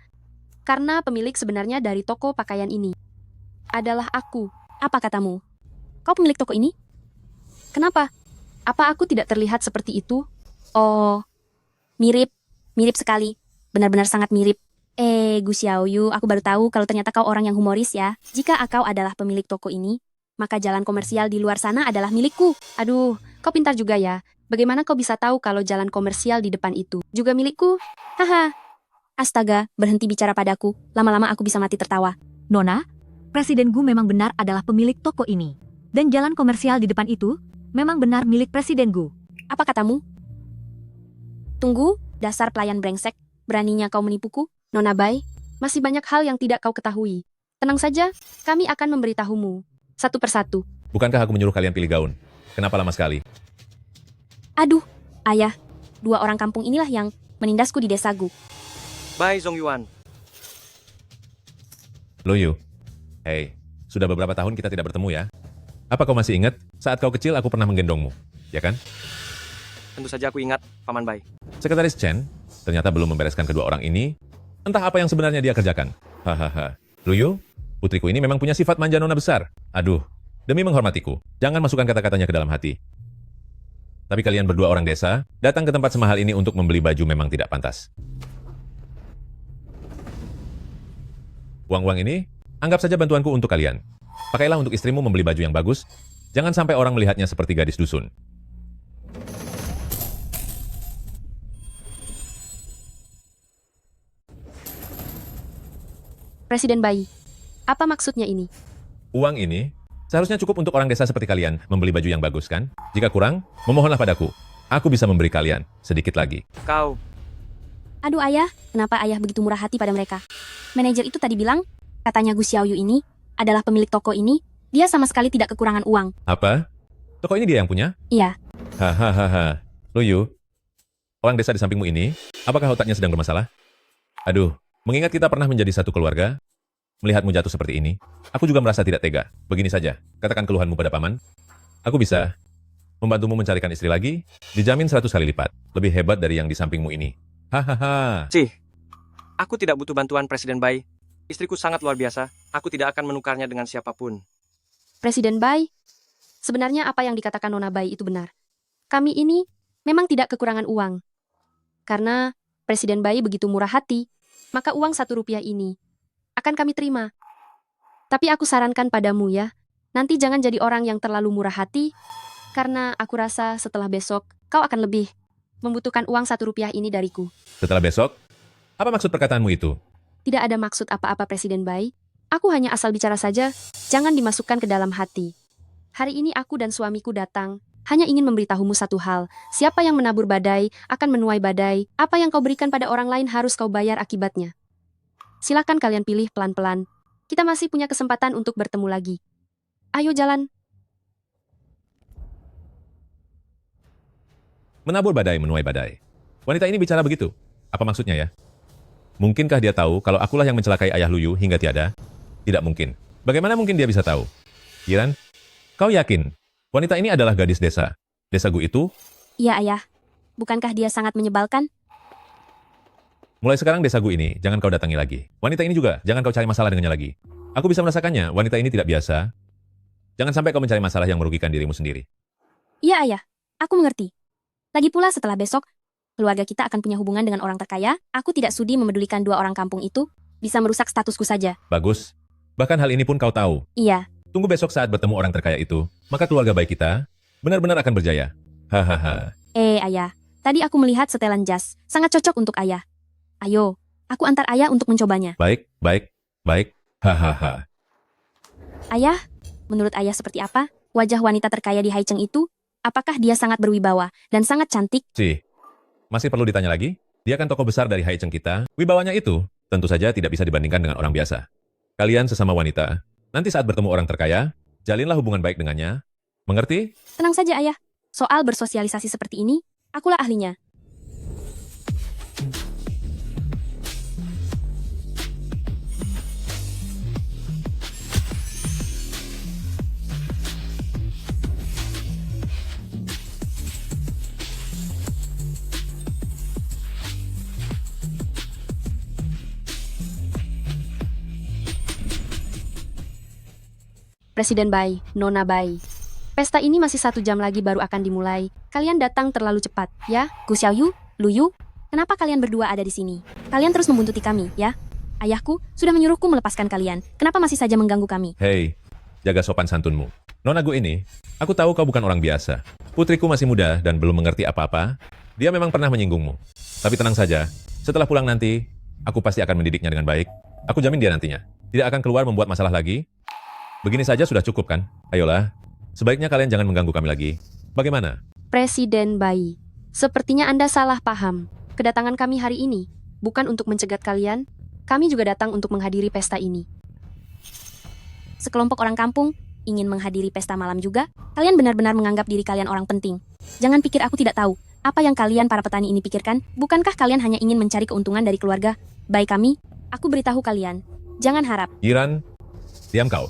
karena pemilik sebenarnya dari toko pakaian ini adalah aku. Apa katamu? Kau pemilik toko ini? Kenapa? Apa aku tidak terlihat seperti itu? Oh, mirip. Mirip sekali. Benar-benar sangat mirip. Gu Xiaoyu, aku baru tahu kalau ternyata kau orang yang humoris ya. Jika kau adalah pemilik toko ini, maka jalan komersial di luar sana adalah milikku. Aduh, kau pintar juga ya. Bagaimana kau bisa tahu kalau jalan komersial di depan itu juga milikku? Haha. Astaga, berhenti bicara padaku. Lama-lama aku bisa mati tertawa. Nona, Presiden Gu memang benar adalah pemilik toko ini. Dan jalan komersial di depan itu memang benar milik Presiden Gu. Apa katamu? Tunggu, dasar pelayan brengsek. Beraninya kau menipuku? Nona Bai, masih banyak hal yang tidak kau ketahui. Tenang saja, kami akan memberitahumu. Satu persatu. Bukankah aku menyuruh kalian pilih gaun? Kenapa lama sekali? Aduh, ayah. Dua orang kampung inilah yang menindasku di desa Gu. Bye, Zongyuan. Luyu. Hei, sudah beberapa tahun kita tidak bertemu ya. Apa kau masih ingat saat kau kecil aku pernah menggendongmu, ya kan? Tentu saja aku ingat, Paman Bai. Sekretaris Chen ternyata belum membereskan kedua orang ini. Entah apa yang sebenarnya dia kerjakan. Hahaha. Luyu, putriku ini memang punya sifat manja nona besar. Aduh, demi menghormatiku, jangan masukkan kata-katanya ke dalam hati. Tapi kalian berdua orang desa, datang ke tempat semahal ini untuk membeli baju memang tidak pantas. Uang-uang ini, anggap saja bantuanku untuk kalian. Pakailah untuk istrimu membeli baju yang bagus. Jangan sampai orang melihatnya seperti gadis dusun. Presiden Bai, apa maksudnya ini? Uang ini seharusnya cukup untuk orang desa seperti kalian membeli baju yang bagus, kan? Jika kurang, memohonlah padaku. Aku bisa memberi kalian sedikit lagi. Kau. Aduh ayah, kenapa ayah begitu murah hati pada mereka? Manajer itu tadi bilang, katanya Gu Xiaoyu ini adalah pemilik toko ini, dia sama sekali tidak kekurangan uang. Apa? Toko ini dia yang punya? Iya. Hahaha. Luyu, orang desa di sampingmu ini, apakah otaknya sedang bermasalah? Aduh, mengingat kita pernah menjadi satu keluarga, melihatmu jatuh seperti ini, aku juga merasa tidak tega. Begini saja, katakan keluhanmu pada paman. Aku bisa membantumu mencarikan istri lagi, dijamin 100 kali lipat. Lebih hebat dari yang di sampingmu ini. Hahaha. Cih, aku tidak butuh bantuan Presiden Bai. Istriku sangat luar biasa. Aku tidak akan menukarnya dengan siapapun. Presiden Bai, sebenarnya apa yang dikatakan Nona Bai itu benar. Kami ini memang tidak kekurangan uang. Karena Presiden Bai begitu murah hati, maka uang 1 rupiah ini akan kami terima. Tapi aku sarankan padamu ya, nanti jangan jadi orang yang terlalu murah hati, karena aku rasa setelah besok kau akan lebih membutuhkan uang 1 rupiah ini dariku. Setelah besok, apa maksud perkataanmu itu? Tidak ada maksud apa-apa Presiden Bai. Aku hanya asal bicara saja, jangan dimasukkan ke dalam hati. Hari ini aku dan suamiku datang, hanya ingin memberitahumu satu hal. Siapa yang menabur badai, akan menuai badai. Apa yang kau berikan pada orang lain harus kau bayar akibatnya. Silakan kalian pilih pelan-pelan. Kita masih punya kesempatan untuk bertemu lagi. Ayo jalan. Menabur badai, menuai badai. Wanita ini bicara begitu. Apa maksudnya ya? Mungkinkah dia tahu kalau akulah yang mencelakai ayah Luyu hingga tiada? Tidak mungkin. Bagaimana mungkin dia bisa tahu? Yiran, kau yakin wanita ini adalah gadis desa? Desa Gu itu? Iya ayah. Bukankah dia sangat menyebalkan? Mulai sekarang desa Gu ini jangan kau datangi lagi. Wanita ini juga jangan kau cari masalah dengannya lagi. Aku bisa merasakannya, wanita ini tidak biasa. Jangan sampai kau mencari masalah yang merugikan dirimu sendiri. Iya, Ayah. Aku mengerti. Lagi pula setelah besok, keluarga kita akan punya hubungan dengan orang terkaya. Aku tidak sudi memedulikan dua orang kampung itu. Bisa merusak statusku saja. Bagus. Bahkan hal ini pun kau tahu. Iya. Tunggu besok saat bertemu orang terkaya itu, maka keluarga baik kita benar-benar akan berjaya. Hahaha. Ayah. Tadi aku melihat setelan jas. Sangat cocok untuk Ayah. Ayo, aku antar Ayah untuk mencobanya. Baik, baik, baik. Hahaha. Ayah, menurut Ayah seperti apa wajah wanita terkaya di Haicheng itu? Apakah dia sangat berwibawa dan sangat cantik? Masih perlu ditanya lagi? Dia kan tokoh besar dari Haicheng kita. Wibawanya itu tentu saja tidak bisa dibandingkan dengan orang biasa. Kalian sesama wanita. Nanti saat bertemu orang terkaya, jalinlah hubungan baik dengannya. Mengerti? Tenang saja, Ayah. Soal bersosialisasi seperti ini, akulah ahlinya. Presiden Bai, Nona Bai. Pesta ini masih 1 jam lagi baru akan dimulai. Kalian datang terlalu cepat, ya? Gu Xiaoyu, Lu Yu, kenapa kalian berdua ada di sini? Kalian terus membuntuti kami, ya? Ayahku sudah menyuruhku melepaskan kalian. Kenapa masih saja mengganggu kami? Hei, jaga sopan santunmu. Nona Gu ini, aku tahu kau bukan orang biasa. Putriku masih muda dan belum mengerti apa-apa. Dia memang pernah menyinggungmu. Tapi tenang saja, setelah pulang nanti, aku pasti akan mendidiknya dengan baik. Aku jamin dia nantinya tidak akan keluar membuat masalah lagi. Begini saja sudah cukup kan? Ayolah, sebaiknya kalian jangan mengganggu kami lagi. Bagaimana? Presiden Bai, sepertinya Anda salah paham. Kedatangan kami hari ini bukan untuk mencegat kalian. Kami juga datang untuk menghadiri pesta ini. Sekelompok orang kampung ingin menghadiri pesta malam juga. Kalian benar-benar menganggap diri kalian orang penting. Jangan pikir aku tidak tahu apa yang kalian para petani ini pikirkan. Bukankah kalian hanya ingin mencari keuntungan dari keluarga baik kami? Aku beritahu kalian, jangan harap. Yiran, diam kau.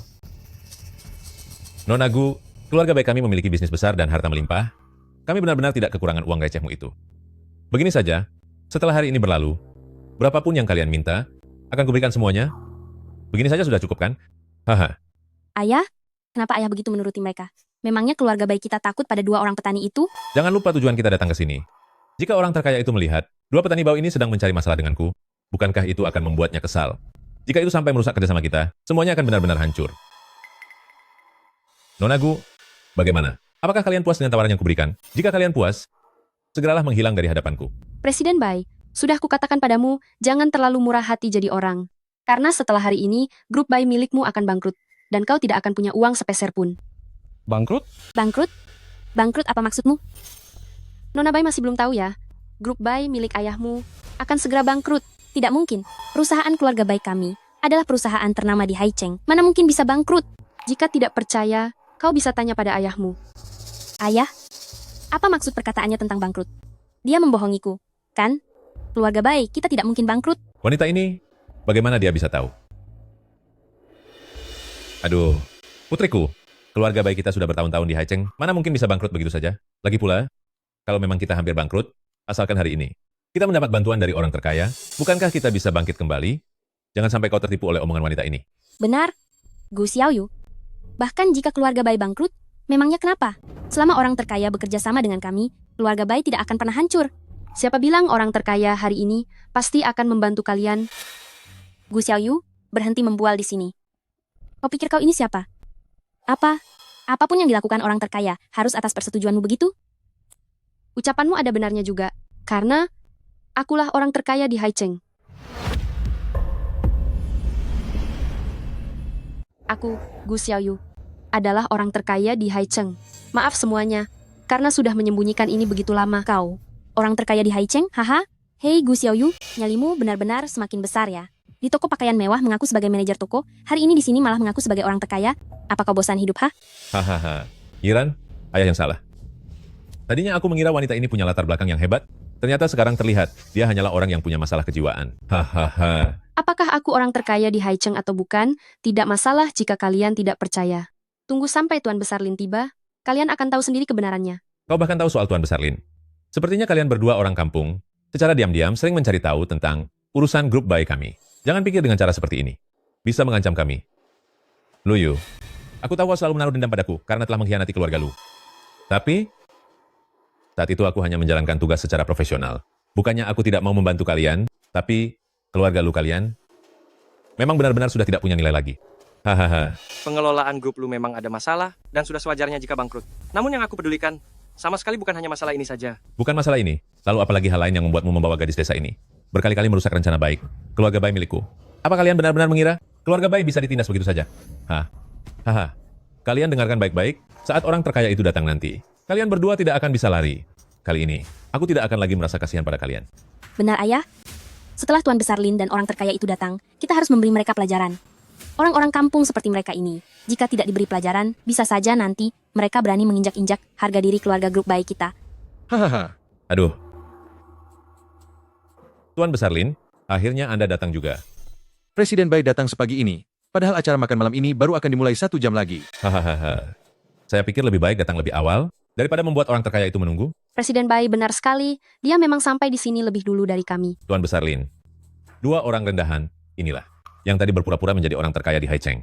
Nona Gu, keluarga baik kami memiliki bisnis besar dan harta melimpah. Kami benar-benar tidak kekurangan uang recehmu itu. Begini saja, setelah hari ini berlalu, berapapun yang kalian minta, akan kuberikan semuanya. Begini saja sudah cukup kan? Haha. Ayah, kenapa Ayah begitu menuruti mereka? Memangnya keluarga baik kita takut pada dua orang petani itu? Jangan lupa tujuan kita datang ke sini. Jika orang terkaya itu melihat, dua petani bau ini sedang mencari masalah denganku, bukankah itu akan membuatnya kesal? Jika itu sampai merusak kerjasama kita, semuanya akan benar-benar hancur. Nona Gu, bagaimana? Apakah kalian puas dengan tawaran yang kuberikan? Jika kalian puas, segeralah menghilang dari hadapanku. Presiden Bai, sudah kukatakan padamu, jangan terlalu murah hati jadi orang. Karena setelah hari ini, grup Bai milikmu akan bangkrut, dan kau tidak akan punya uang sepeser pun. Bangkrut? Bangkrut? Bangkrut apa maksudmu? Nona Bai masih belum tahu ya? Grup Bai milik ayahmu akan segera bangkrut. Tidak mungkin. Perusahaan keluarga baik kami adalah perusahaan ternama di Haicheng. Mana mungkin bisa bangkrut? Jika tidak percaya, kau bisa tanya pada ayahmu. Ayah? Apa maksud perkataannya tentang bangkrut? Dia membohongiku, kan? Keluarga baik, kita tidak mungkin bangkrut. Wanita ini, bagaimana dia bisa tahu? Aduh, putriku, keluarga baik kita sudah bertahun-tahun di Haicheng, mana mungkin bisa bangkrut begitu saja? Lagi pula, kalau memang kita hampir bangkrut, asalkan hari ini kita mendapat bantuan dari orang terkaya, bukankah kita bisa bangkit kembali? Jangan sampai kau tertipu oleh omongan wanita ini. Benar, Gu Xiaoyu. Bahkan jika keluarga baik bangkrut, memangnya kenapa? Selama orang terkaya bekerja sama dengan kami, keluarga baik tidak akan pernah hancur. Siapa bilang orang terkaya hari ini pasti akan membantu kalian? Gu Xiaoyu, berhenti membual di sini. Kau pikir kau ini siapa? Apapun yang dilakukan orang terkaya harus atas persetujuanmu begitu? Ucapanmu ada benarnya juga, karena akulah orang terkaya di Haicheng. Aku, Gu Xiaoyu, adalah orang terkaya di Haicheng. Maaf semuanya, karena sudah menyembunyikan ini begitu lama. Kau, orang terkaya di Haicheng? Haha. Hei Gu Xiaoyu, nyalimu benar-benar semakin besar ya. Di toko pakaian mewah mengaku sebagai manajer toko, hari ini di sini malah mengaku sebagai orang terkaya. Apa kau bosan hidup, ha? Hahaha. Yiran, ayah yang salah. Tadinya aku mengira wanita ini punya latar belakang yang hebat. Ternyata sekarang terlihat, dia hanyalah orang yang punya masalah kejiwaan. Hahaha. Apakah aku orang terkaya di Haicheng atau bukan? Tidak masalah jika kalian tidak percaya. Tunggu sampai Tuan Besar Lin tiba, kalian akan tahu sendiri kebenarannya. Kau bahkan tahu soal Tuan Besar Lin. Sepertinya kalian berdua orang kampung, secara diam-diam sering mencari tahu tentang urusan grup baik kami. Jangan pikir dengan cara seperti ini. Bisa mengancam kami. Lu Yu, aku tahu kau selalu menaruh dendam padaku karena telah mengkhianati keluarga Lu. Tapi, saat itu aku hanya menjalankan tugas secara profesional. Bukannya aku tidak mau membantu kalian, tapi keluarga Lu kalian memang benar-benar sudah tidak punya nilai lagi. Hahaha. Pengelolaan grup Lu memang ada masalah dan sudah sewajarnya jika bangkrut. Namun yang aku pedulikan, sama sekali bukan hanya masalah ini saja. Bukan masalah ini, lalu apalagi hal lain yang membuatmu membawa gadis desa ini? Berkali-kali merusak rencana baik, keluarga baik milikku. Apa kalian benar-benar mengira keluarga baik bisa ditindas begitu saja? Haha. Kalian dengarkan baik-baik, saat orang terkaya itu datang nanti, kalian berdua tidak akan bisa lari. Kali ini, aku tidak akan lagi merasa kasihan pada kalian. Benar, Ayah. Setelah Tuan Besar Lin dan orang terkaya itu datang, kita harus memberi mereka pelajaran. Orang-orang kampung seperti mereka ini, jika tidak diberi pelajaran, bisa saja nanti mereka berani menginjak-injak harga diri keluarga grup baik kita. Hahaha. Aduh. Tuan Besar Lin, akhirnya Anda datang juga. Presiden Bai datang sepagi ini, padahal acara makan malam ini baru akan dimulai 1 jam lagi. Hahaha. Saya pikir lebih baik datang lebih awal, daripada membuat orang terkaya itu menunggu. Presiden Bai benar sekali, dia memang sampai di sini lebih dulu dari kami. Tuan Besar Lin, 2 orang rendahan, inilah, yang tadi berpura-pura menjadi orang terkaya di Haicheng.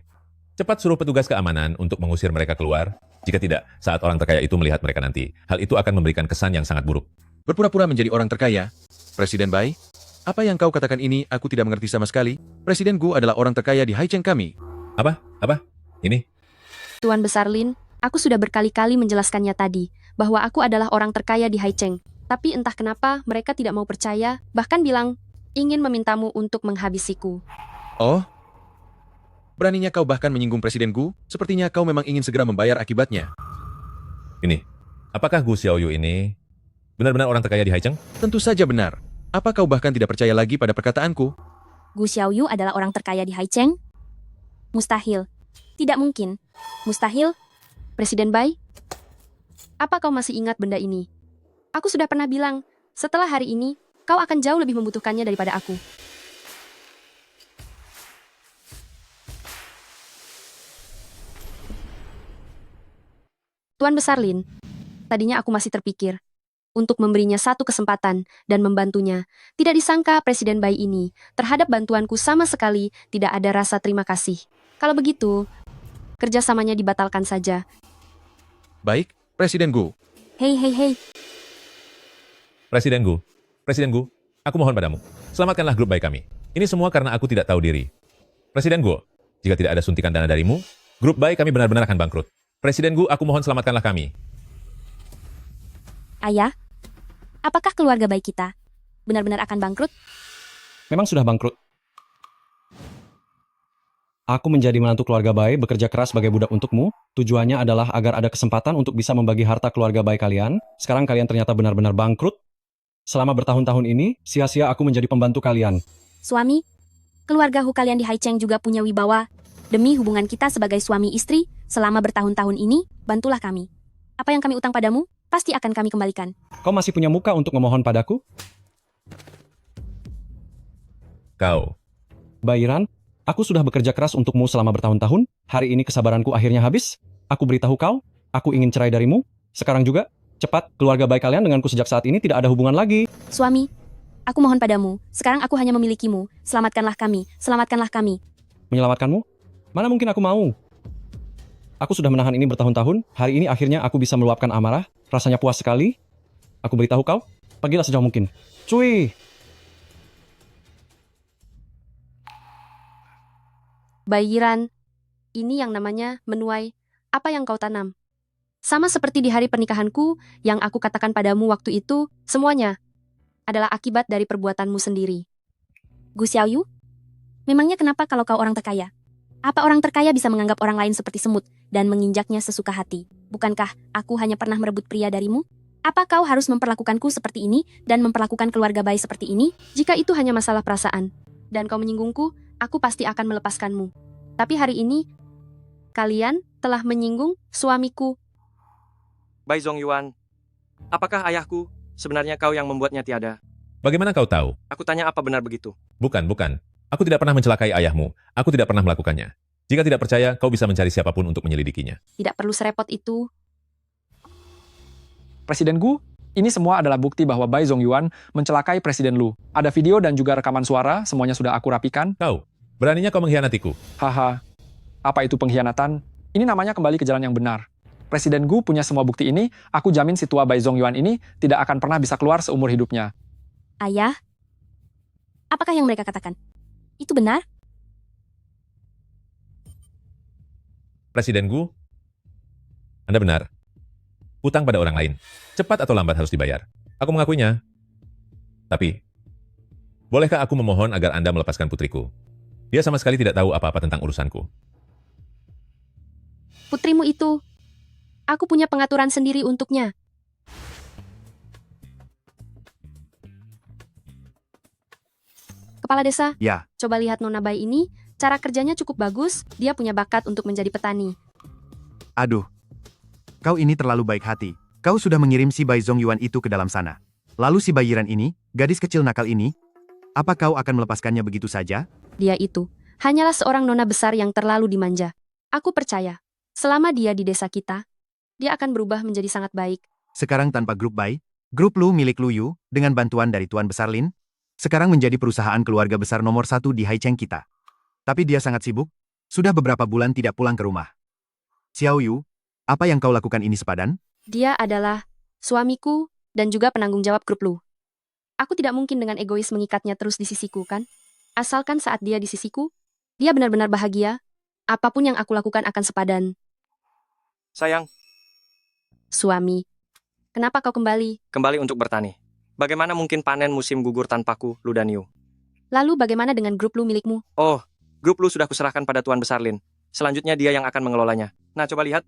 Cepat suruh petugas keamanan untuk mengusir mereka keluar. Jika tidak, saat orang terkaya itu melihat mereka nanti, hal itu akan memberikan kesan yang sangat buruk. Berpura-pura menjadi orang terkaya? Presiden Bai? Apa yang kau katakan ini aku tidak mengerti sama sekali. Presiden Gu adalah orang terkaya di Haicheng kami. Apa? Ini? Tuan Besar Lin, aku sudah berkali-kali menjelaskannya tadi, bahwa aku adalah orang terkaya di Haicheng. Tapi entah kenapa mereka tidak mau percaya, bahkan bilang ingin memintamu untuk menghabisiku. Oh? Beraninya kau bahkan menyinggung Presiden Gu? Sepertinya kau memang ingin segera membayar akibatnya. Ini, apakah Gu Xiaoyu ini benar-benar orang terkaya di Haicheng? Tentu saja benar. Apa kau bahkan tidak percaya lagi pada perkataanku? Gu Xiaoyu adalah orang terkaya di Haicheng? Mustahil. Tidak mungkin. Mustahil. Presiden Bai, apa kau masih ingat benda ini? Aku sudah pernah bilang, setelah hari ini, kau akan jauh lebih membutuhkannya daripada aku. Tuan Besar Lin, tadinya aku masih terpikir untuk memberinya satu kesempatan dan membantunya. Tidak disangka Presiden Bai ini terhadap bantuanku sama sekali tidak ada rasa terima kasih. Kalau begitu, kerjasamanya dibatalkan saja. Baik, Presiden Gu. Hei. Presiden Gu, aku mohon padamu, selamatkanlah grup baik kami. Ini semua karena aku tidak tahu diri. Presiden Gu, jika tidak ada suntikan dana darimu, grup baik kami benar-benar akan bangkrut. Presiden Gu, aku mohon selamatkanlah kami. Ayah, apakah keluarga baik kita benar-benar akan bangkrut? Memang sudah bangkrut. Aku menjadi menantu keluarga baik, bekerja keras sebagai budak untukmu. Tujuannya adalah agar ada kesempatan untuk bisa membagi harta keluarga baik kalian. Sekarang kalian ternyata benar-benar bangkrut. Selama bertahun-tahun ini, sia-sia aku menjadi pembantu kalian. Suami, keluarga Hu kalian di Haicheng juga punya wibawa. Demi hubungan kita sebagai suami istri, selama bertahun-tahun ini, bantulah kami. Apa yang kami utang padamu, pasti akan kami kembalikan. Kau masih punya muka untuk memohon padaku? Kau. Bairan, aku sudah bekerja keras untukmu selama bertahun-tahun. Hari ini kesabaranku akhirnya habis. Aku beritahu kau, aku ingin cerai darimu. Sekarang juga, cepat, keluarga baik kalian denganku sejak saat ini tidak ada hubungan lagi. Suami, aku mohon padamu, sekarang aku hanya memilikimu. Selamatkanlah kami, selamatkanlah kami. Menyelamatkanmu? Mana mungkin aku mau? Aku sudah menahan ini bertahun-tahun. Hari ini akhirnya aku bisa meluapkan amarah. Rasanya puas sekali. Aku beritahu kau, pergilah sejauh mungkin. Cuy! Bairan, ini yang namanya menuai apa yang kau tanam. Sama seperti di hari pernikahanku yang aku katakan padamu waktu itu, semuanya adalah akibat dari perbuatanmu sendiri. Gu Xiaoyu, memangnya kenapa kalau kau orang terkaya? Apa orang terkaya bisa menganggap orang lain seperti semut dan menginjaknya sesuka hati? Bukankah aku hanya pernah merebut pria darimu? Apa kau harus memperlakukanku seperti ini dan memperlakukan keluarga baik seperti ini? Jika itu hanya masalah perasaan, dan kau menyinggungku, aku pasti akan melepaskanmu. Tapi hari ini, kalian telah menyinggung suamiku. Bai Zongyuan, apakah ayahku sebenarnya kau yang membuatnya tiada? Bagaimana kau tahu? Aku tanya apa benar begitu? Bukan. Aku tidak pernah mencelakai ayahmu. Aku tidak pernah melakukannya. Jika tidak percaya, kau bisa mencari siapapun untuk menyelidikinya. Tidak perlu serepot itu. Presiden Gu, ini semua adalah bukti bahwa Bai Zongyuan mencelakai Presiden Lu. Ada video dan juga rekaman suara, semuanya sudah aku rapikan. Kau, beraninya kau mengkhianatiku. Haha, Apa itu pengkhianatan? Ini namanya kembali ke jalan yang benar. Presiden Gu punya semua bukti ini, aku jamin si tua Bai Zongyuan ini tidak akan pernah bisa keluar seumur hidupnya. Ayah, apakah yang mereka katakan? Itu benar? Presiden Gu, Anda benar. Hutang pada orang lain, cepat atau lambat harus dibayar. Aku mengakuinya. Tapi, bolehkah aku memohon agar Anda melepaskan putriku? Dia sama sekali tidak tahu apa-apa tentang urusanku. Putrimu itu, aku punya pengaturan sendiri untuknya. Kepala desa, Ya, coba lihat Nona Bai ini, cara kerjanya cukup bagus, dia punya bakat untuk menjadi petani. aduh. Kau ini terlalu baik hati. Kau sudah mengirim si Bai Zongyuan itu ke dalam sana. Lalu si Bai Yiran ini, gadis kecil nakal ini, apa kau akan melepaskannya begitu saja? Dia itu, hanyalah seorang nona besar yang terlalu dimanja. Aku percaya, selama dia di desa kita, dia akan berubah menjadi sangat baik. Sekarang tanpa grup Bai, grup Lu milik Lu Yu, dengan bantuan dari Tuan Besar Lin, sekarang menjadi perusahaan keluarga besar nomor 1 di Haicheng kita. Tapi dia sangat sibuk, sudah beberapa bulan tidak pulang ke rumah. Xiao Yu, apa yang kau lakukan ini sepadan? Dia adalah suamiku dan juga penanggung jawab grup Lu. Aku tidak mungkin dengan egois mengikatnya terus di sisiku, kan? Asalkan saat dia di sisiku, dia benar-benar bahagia, apapun yang aku lakukan akan sepadan. Sayang, Suami, kenapa kau kembali? kembali untuk bertani. Bagaimana mungkin panen musim gugur tanpaku, Lu dan Yu? Lalu bagaimana dengan grup Lu milikmu? Oh, grup Lu sudah kuserahkan pada Tuan Besar Lin. Selanjutnya dia yang akan mengelolanya. Nah, coba lihat.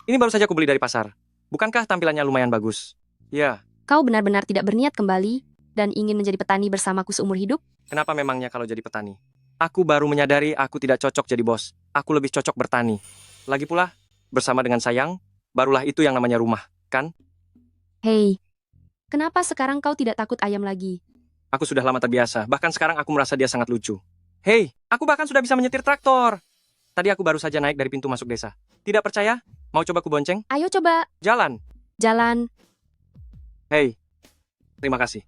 Ini baru saja kubeli dari pasar. Bukankah tampilannya lumayan bagus? Ya, Kau benar-benar tidak berniat kembali dan ingin menjadi petani bersamaku seumur hidup? kenapa memangnya kalau jadi petani? Aku baru menyadari aku tidak cocok jadi bos. Aku lebih cocok bertani. Lagi pula, bersama dengan Sayang, barulah itu yang namanya rumah, kan? Hei, kenapa sekarang kau tidak takut ayam lagi? Aku sudah lama terbiasa, bahkan sekarang aku merasa dia sangat lucu. Hei, aku bahkan sudah bisa menyetir traktor. Tadi aku baru saja naik dari pintu masuk desa. Tidak percaya? Mau coba kubonceng? Ayo coba, Jalan. jalan. Hei, terima kasih.